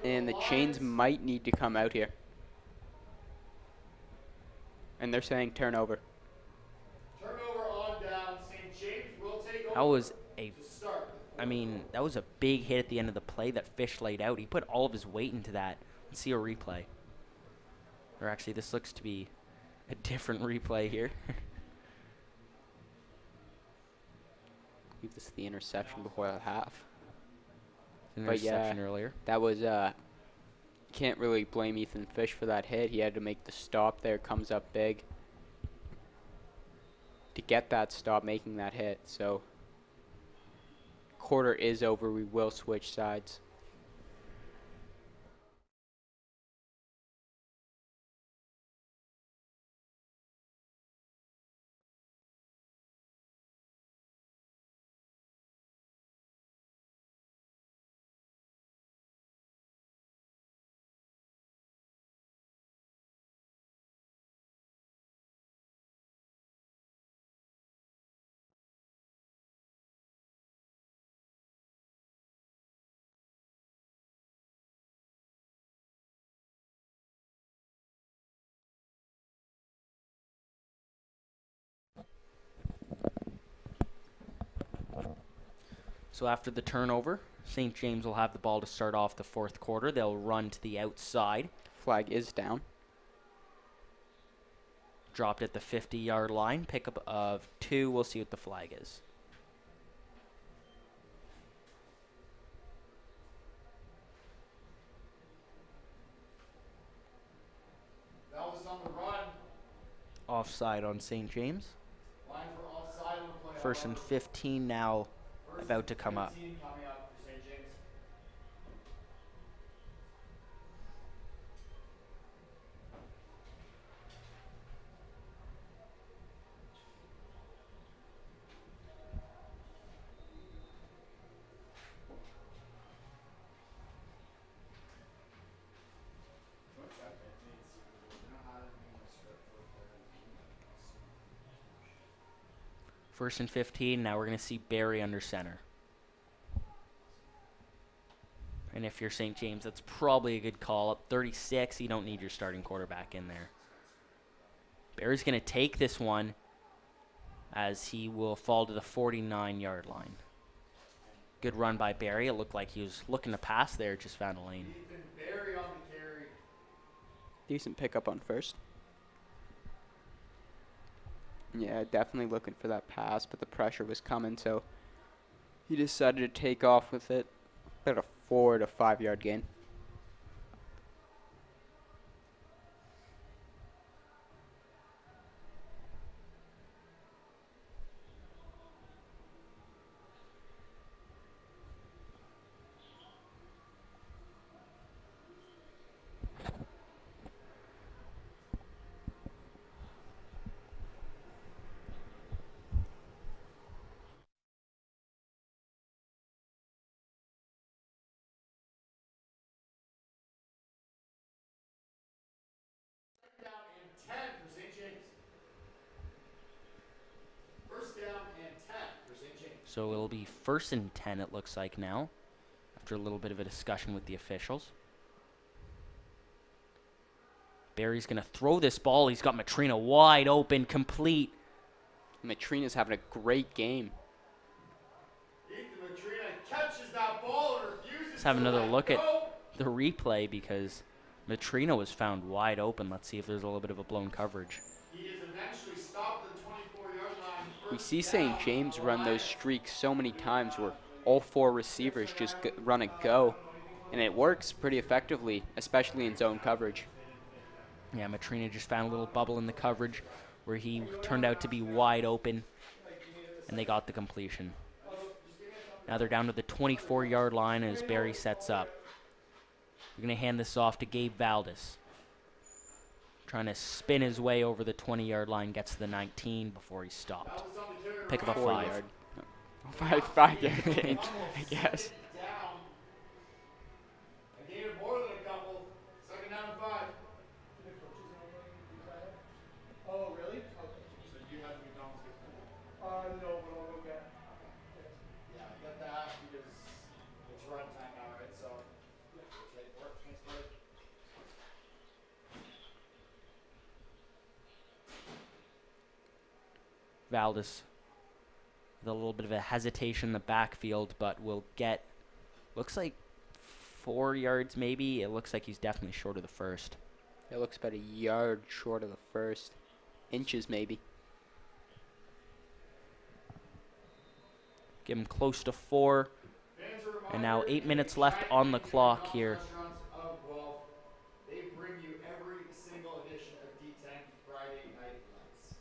And the chains might need to come out here. And they're saying turnover. Turnover on down. St. James will take over. That was that was a big hit at the end of the play that Fish laid out. He put all of his weight into that. Let's see a replay. Or actually, this looks to be a different replay here. I believe this is the interception before the half. Interception earlier. That was can't really blame Ethan Fish for that hit. He had to make the stop there. Comes up big to get that stop, making that hit. So quarter is over. We will switch sides. So after the turnover, St. James will have the ball to start off the fourth quarter. They'll run to the outside. Flag is down. Dropped at the 50-yard line. Pickup of 2. We'll see what the flag is. That was on the run. Offside on St. James. Line for offside on the play. First and 15 now about to come up. 15 coming up for St. James. First and 15. Now we're going to see Barry under center. And if you're St. James, that's probably a good call. Up 36, you don't need your starting quarterback in there. Barry's going to take this one as he will fall to the 49-yard line. Good run by Barry. It looked like he was looking to pass there, just found a lane. Ethan Berry on the carry. Decent pickup on first. Yeah, definitely looking for that pass, but the pressure was coming, so he decided to take off with it. About a 4 to 5 yard gain. Down and 10 for St. James. First down and 10 for St. James. So it'll be first and 10, it looks like now, after a little bit of a discussion with the officials. Barry's going to throw this ball. He's got Matrina wide open, complete. Matrina's having a great game. Ethan Matrina catches that ball and refuses Let's have to another let look at go. the replay because Matrina was found wide open. Let's see if there's a little bit of a blown coverage. He is eventually stopped at the 24-yard line. We First see down, St. James run those streaks so many times where all 4 receivers just run a go, and it works pretty effectively, especially in zone coverage. Yeah, Matrina just found a little bubble in the coverage where he turned out to be wide open, and they got the completion. Now they're down to the 24-yard line as Barry sets up. We're going to hand this off to Gabe Valdez. Trying to spin his way over the 20-yard line, gets to the 19 before he stopped. Pick up a 4 5. yard. 5 yard gain, I guess. down. A gain of more than a couple. Second down and 5. Oh, really? Okay. So you have the McDonald's gift No, but I'll go get. Yeah, I get that because it's run time now, right? So, okay, work. Thanks, buddy. Valdez with a little bit of a hesitation in the backfield, but will get, looks like 4 yards maybe. It looks like he's definitely short of the first. It looks about a yard short of the first. inches maybe. Give him close to 4. Fans, a And now reminder, 8 the minutes left giant on the menu clock McDonald's here. restaurants of Guelph. They bring you every single edition of D10 Friday Night Lights.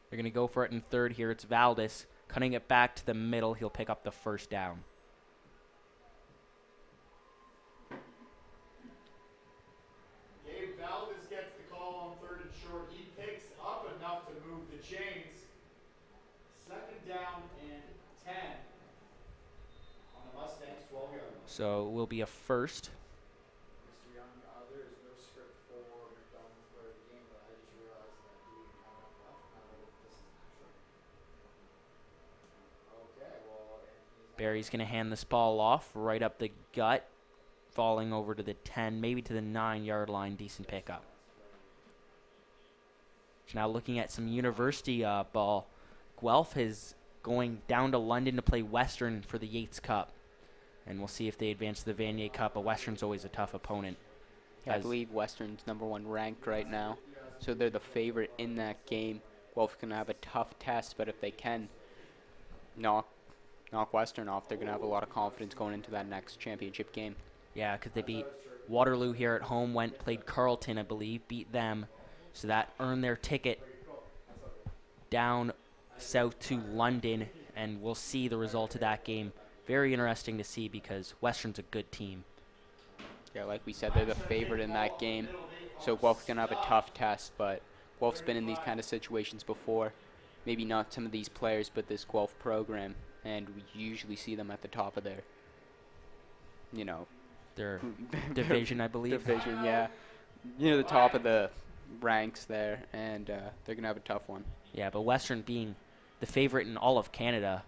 They're going to go for it in third here. It's Valdez cutting it back to the middle. He'll pick up the first down. Gabe Valdez gets the call on third and short. He picks up enough to move the chains. Second down and 10 on the Mustangs 12-yard line. So it will be a first. Mr. Young, there is no script for McDonald's player of the game, but I just realized that we have enough left. Now that this is actually. Okay, well, Anthony's Barry's going to hand this ball off right up the gut, falling over to the 10, maybe to the 9-yard line. Decent pickup. Now looking at some university ball. Guelph is going down to London to play Western for the Yates Cup. And we'll see if they advance to the Vanier Cup, but Western's always a tough opponent. I believe Western's #1 ranked right now, so they're the favorite in that game. Guelph's going to have a tough test, but if they can knock Western off, they're going to have a lot of confidence going into that next championship game. Yeah, because they beat Waterloo here at home, played Carleton, I believe, beat them. So that earned their ticket down south to London, and we'll see the result of that game. Very interesting to see because Western's a good team. Yeah, like we said, they're the favorite in that game, so Guelph's going to have a tough test, but Guelph's been in these kind of situations before. Maybe not some of these players, but this Guelph program, and we usually see them at the top of their, Their division, I believe. division, yeah. The top of the ranks there, and they're going to have a tough one. Yeah, but Western being the favorite in all of Canada,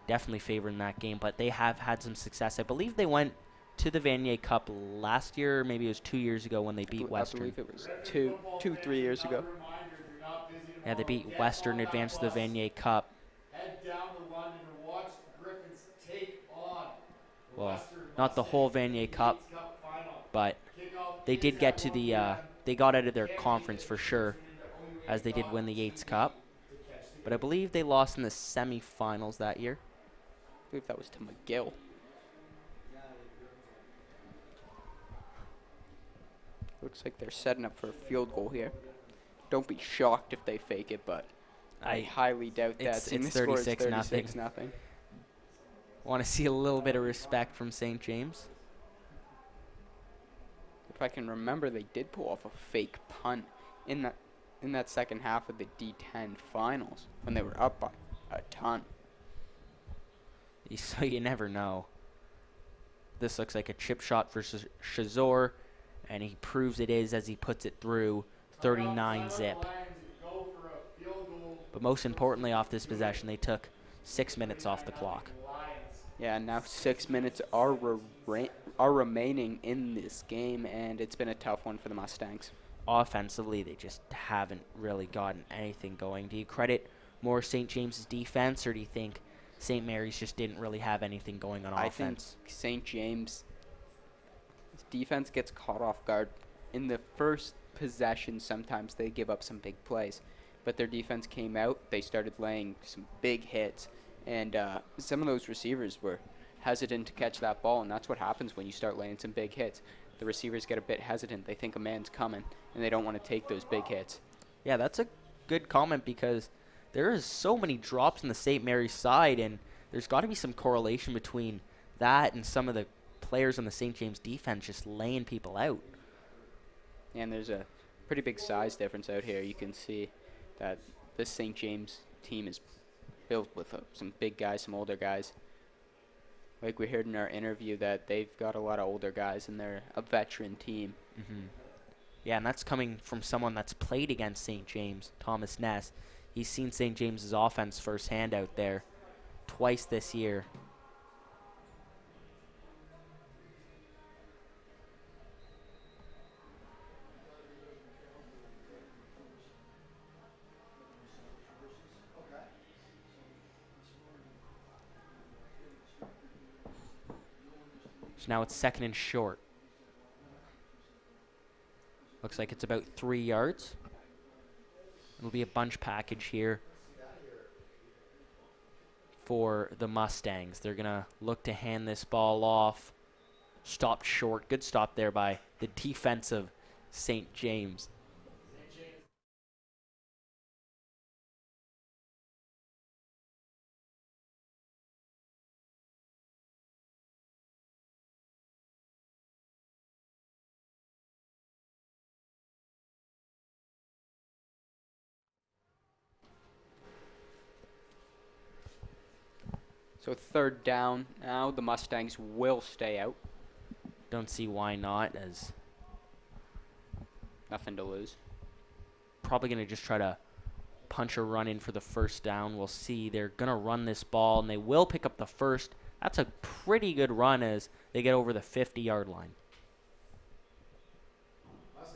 definitely favored in that game, but they have had some success. I believe they went to the Vanier Cup last year, or maybe it was 2 years ago when they beat Western. I believe it was 3 years ago. Yeah, they beat Western, advanced to the Vanier Cup. head down to London and watch the Griffins take on the Well, Western not the whole Mustangs Vanier in the Cup, Yates Cup final. but Kickoff they is did at get to 1 the, p.m. they got out of their conference for sure, as they did win the Yates Cup. But I believe they lost in the semifinals that year. I believe that was to McGill. Looks like they're setting up for a field goal here. Don't be shocked if they fake it, but I highly doubt that. It's Seeing the score is 36-0. 36-0. Want to see a little bit of respect from St. James. If I can remember, they did pull off a fake punt in that second half of the D10 finals when they were up by a ton. So you never know. This looks like a chip shot for Shazor, and he proves it is as he puts it through 39 zip. But most importantly, off this possession, they took 6 minutes off the clock. Yeah, now 6 minutes are remaining in this game, and it's been a tough one for the Mustangs. Offensively, they just haven't really gotten anything going. Do you credit more St. James's defense, or do you think St. Mary's just didn't really have anything going on offense? I think St. James' defense gets caught off guard. In the first possession, sometimes they give up some big plays, but their defense came out. They started laying some big hits, and some of those receivers were hesitant to catch that ball, and that's what happens when you start laying some big hits. The receivers get a bit hesitant. They think a man's coming, and they don't want to take those big hits. Yeah, that's a good comment because there is so many drops on the St. Mary's side, and there's got to be some correlation between that and some of the players on the St. James defense just laying people out. And there's a pretty big size difference out here. You can see that this St. James team is built with some big guys, some older guys. Like we heard in our interview that they've got a lot of older guys and they're a veteran team. Mm-hmm. Yeah, and that's coming from someone that's played against St. James, Thomas Ness. He's seen St. James's offense firsthand out there twice this year. So now it's 2nd and short. Looks like it's about 3 yards. It'll be a bunch package here for the Mustangs. They're going to look to hand this ball off. Stopped short. Good stop there by the defense of St. James. So 3rd down now. The Mustangs will stay out. Don't see why not, as Nothing to lose. probably going to just try to punch a run in for the 1st down. We'll see. They're going to run this ball, and they will pick up the 1st. That's a pretty good run as they get over the 50-yard line.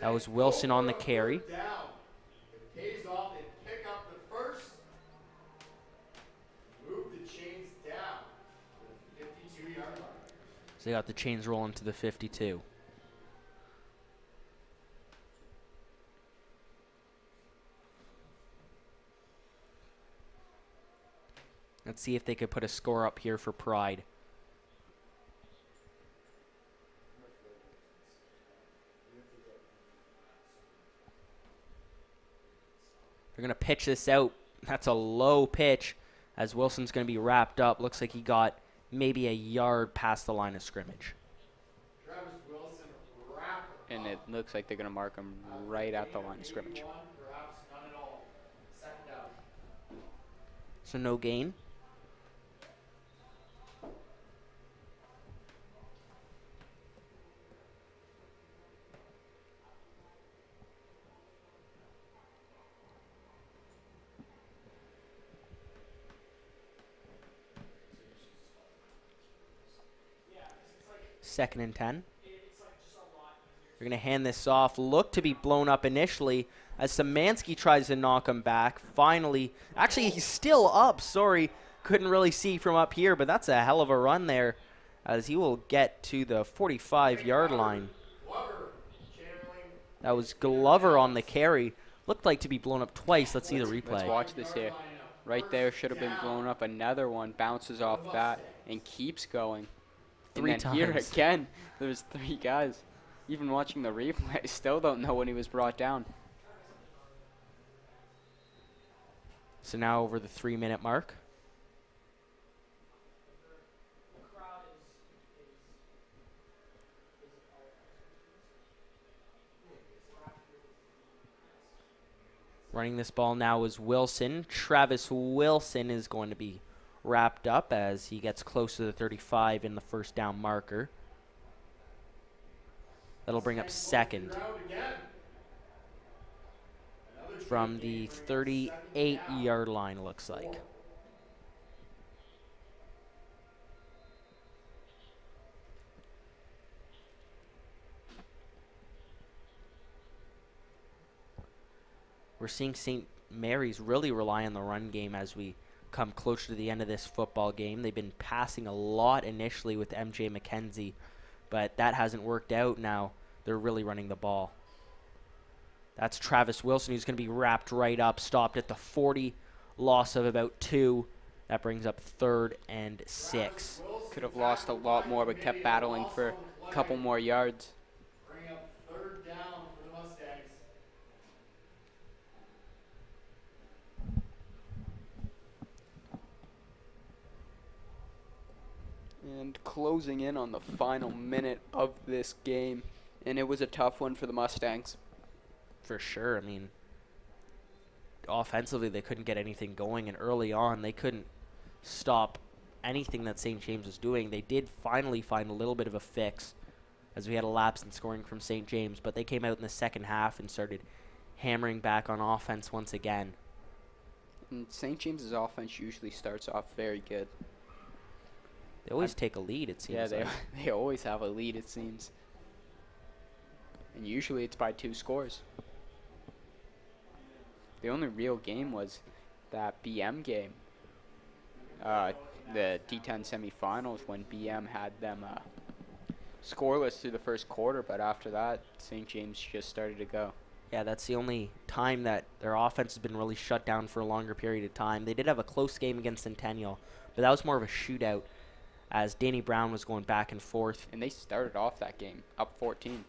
That was Wilson on the carry. Down. It pays off. They pick up the 1st. Move the chains down to the 52-yard line. So they got the chains rolling to the 52. Let's see if they could put a score up here for Pride. They're going to pitch this out. That's a low pitch as Wilson's going to be wrapped up. Looks like he got maybe a yard past the line of scrimmage. Travis Wilson wrap And it looks like they're going to mark him right at the line of scrimmage. Perhaps none at all. 2nd down. So no gain. Second and 10. They're going to hand this off. Look to be blown up initially as Szymanski tries to knock him back. Finally, actually, he's still up. Sorry, couldn't really see from up here, but that's a hell of a run there as he will get to the 45-yard line. That was Glover on the carry. Looked like to be blown up twice. Let's see the replay. Let's watch this here. Right there should have been blown up. Another one bounces off that and keeps going. Three and then here times. again, there's 3 guys. Even watching the replay, I still don't know when he was brought down. So now over the 3-minute mark. Running this ball now is Wilson. Travis Wilson is going to be wrapped up as he gets close to the 35 in the 1st down marker. That'll bring up 2nd from the 38-yard line, looks like. We're seeing St. Mary's really rely on the run game as we come closer to the end of this football game. They've been passing a lot initially with MJ McKenzie, but that hasn't worked out now. They're really running the ball. That's Travis Wilson, who's going to be wrapped right up, stopped at the 40, loss of about 2. That brings up 3rd and 6. Could have lost a lot more, but kept battling for a couple more yards. Bring up 3rd down for the Mustangs. And closing in on the final minute of this game. And it was a tough one for the Mustangs. For sure. I mean, offensively, they couldn't get anything going, and early on, they couldn't stop anything that St. James was doing. They did finally find a little bit of a fix as we had a lapse in scoring from St. James, but they came out in the 2nd half and started hammering back on offense once again. And St. James's offense usually starts off very good. They always take a lead, it seems. Yeah, like. they always have a lead, it seems. And usually it's by 2 scores. The only real game was that BM game. The D10 semifinals when BM had them scoreless through the first quarter, but after that, St. James just started to go. Yeah, that's the only time that their offense has been really shut down for a longer period of time. They did have a close game against Centennial, but that was more of a shootout as Danny Brown was going back and forth. And they started off that game up 14.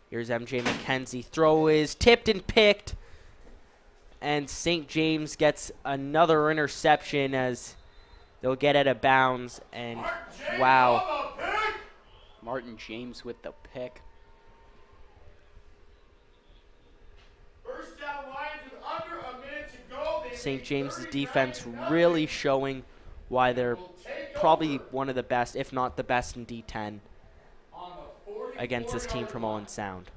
Here's MJ McKenzie. Throw is tipped and picked. And St. James gets another interception as they'll get out of bounds. And wow. Martin James with the pick. First down Lions with under a minute to go. St. James's defense really showing why they're probably one of the best, if not the best in D10 against this team from Owen Sound.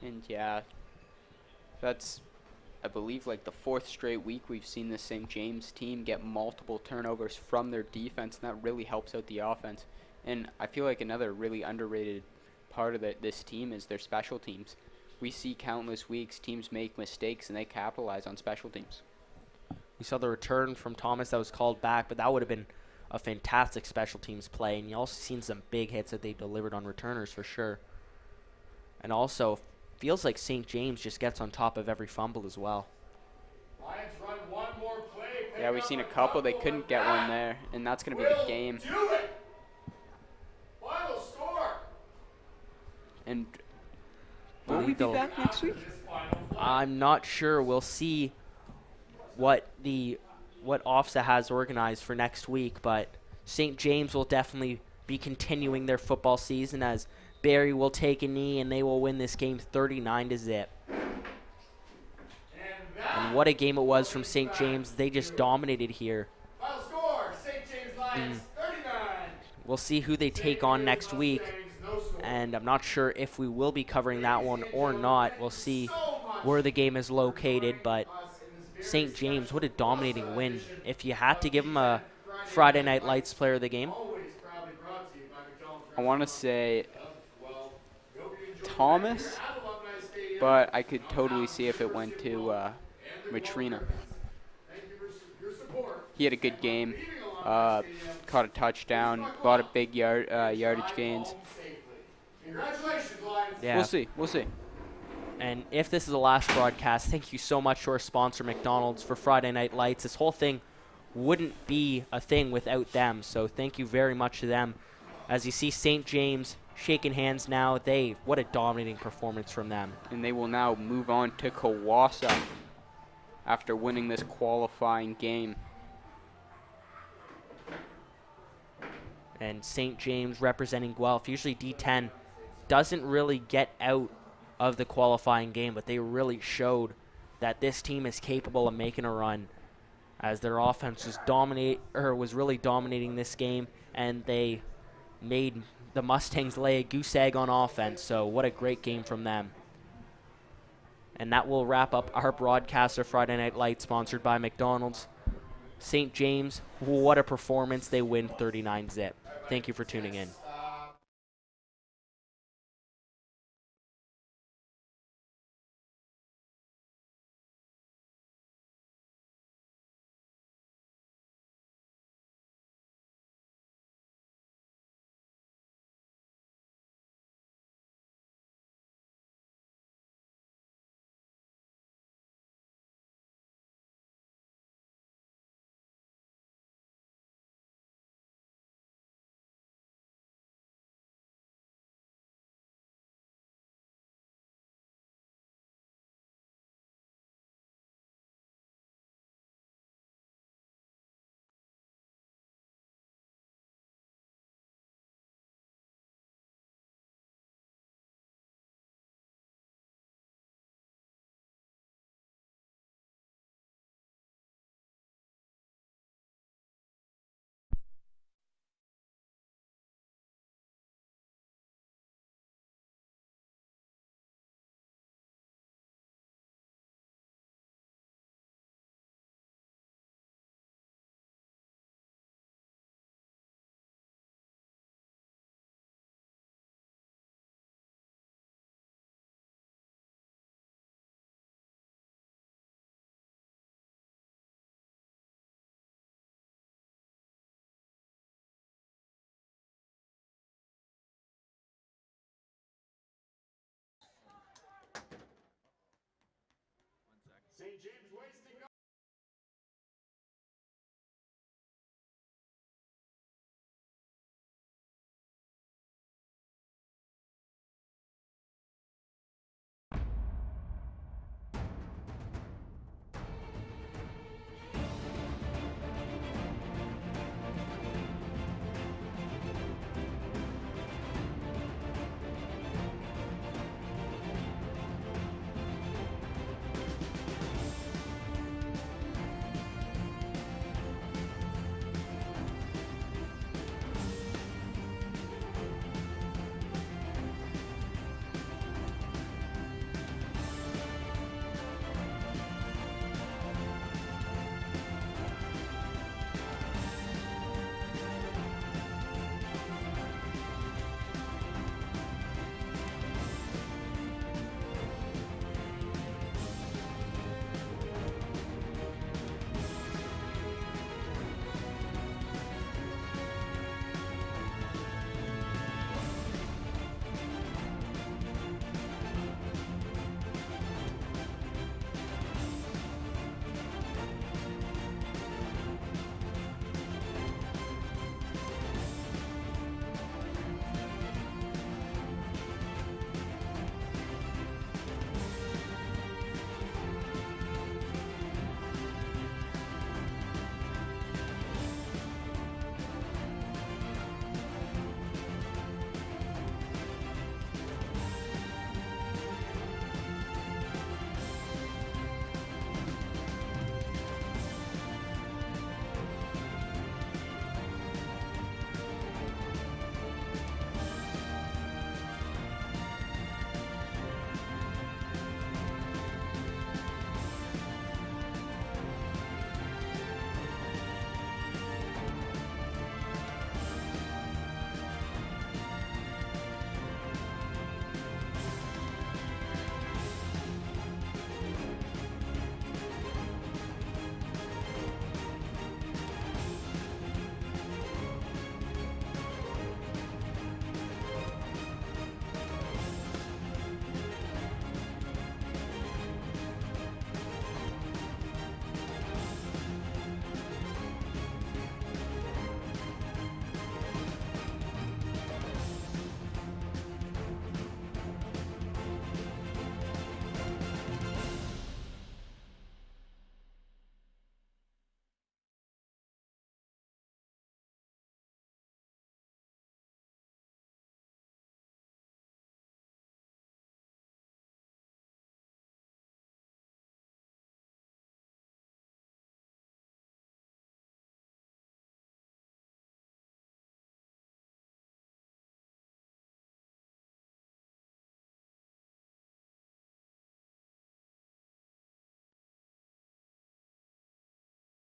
And yeah, that's, I believe, like the 4th straight week we've seen the St. James team get multiple turnovers from their defense, and that really helps out the offense. And I feel like another really underrated part of this team is their special teams. We see countless weeks teams make mistakes and they capitalize on special teams. We saw the return from Thomas that was called back, but that would have been a fantastic special teams play. And you also seen some big hits that they delivered on returners for sure. And also, feels like St. James just gets on top of every fumble as well. Lions run one more play. Yeah, we've seen a couple. They couldn't get one there, and that's going to be the game. Do it. Final score. And will we be back next week? I'm not sure. We'll see what OFSA has organized for next week, but St. James will definitely be continuing their football season as Barry will take a knee and they will win this game 39-0. And what a game it was from St. James. They just dominated here. Final score, St. James Lions 39. We'll see who they take on next week, and I'm not sure if we will be covering that one or not. We'll see where the game is located, but St. James, what a dominating win. If you had to give them a Friday Night Lights player of the game, I want to say Thomas, but I could totally see if it went to Matrina. He had a good game, caught a touchdown, a lot of big yardage gains. Congratulations, Lions. yeah. We'll see. And if this is the last broadcast, thank you so much to our sponsor, McDonald's, for Friday Night Lights. This whole thing wouldn't be a thing without them, so thank you very much to them. As you see St. James shaking hands now, what a dominating performance from them. And they will now move on to Kawasa after winning this qualifying game. And St. James representing Guelph. Usually D10 doesn't really get out of the qualifying game, but they really showed that this team is capable of making a run, as their offense was really dominating this game, and they made the Mustangs lay a goose egg on offense. So what a great game from them. And that will wrap up our broadcast of Friday Night Lights, sponsored by McDonald's. St. James, what a performance. They win 39-0. Thank you for tuning in. St. James wasting.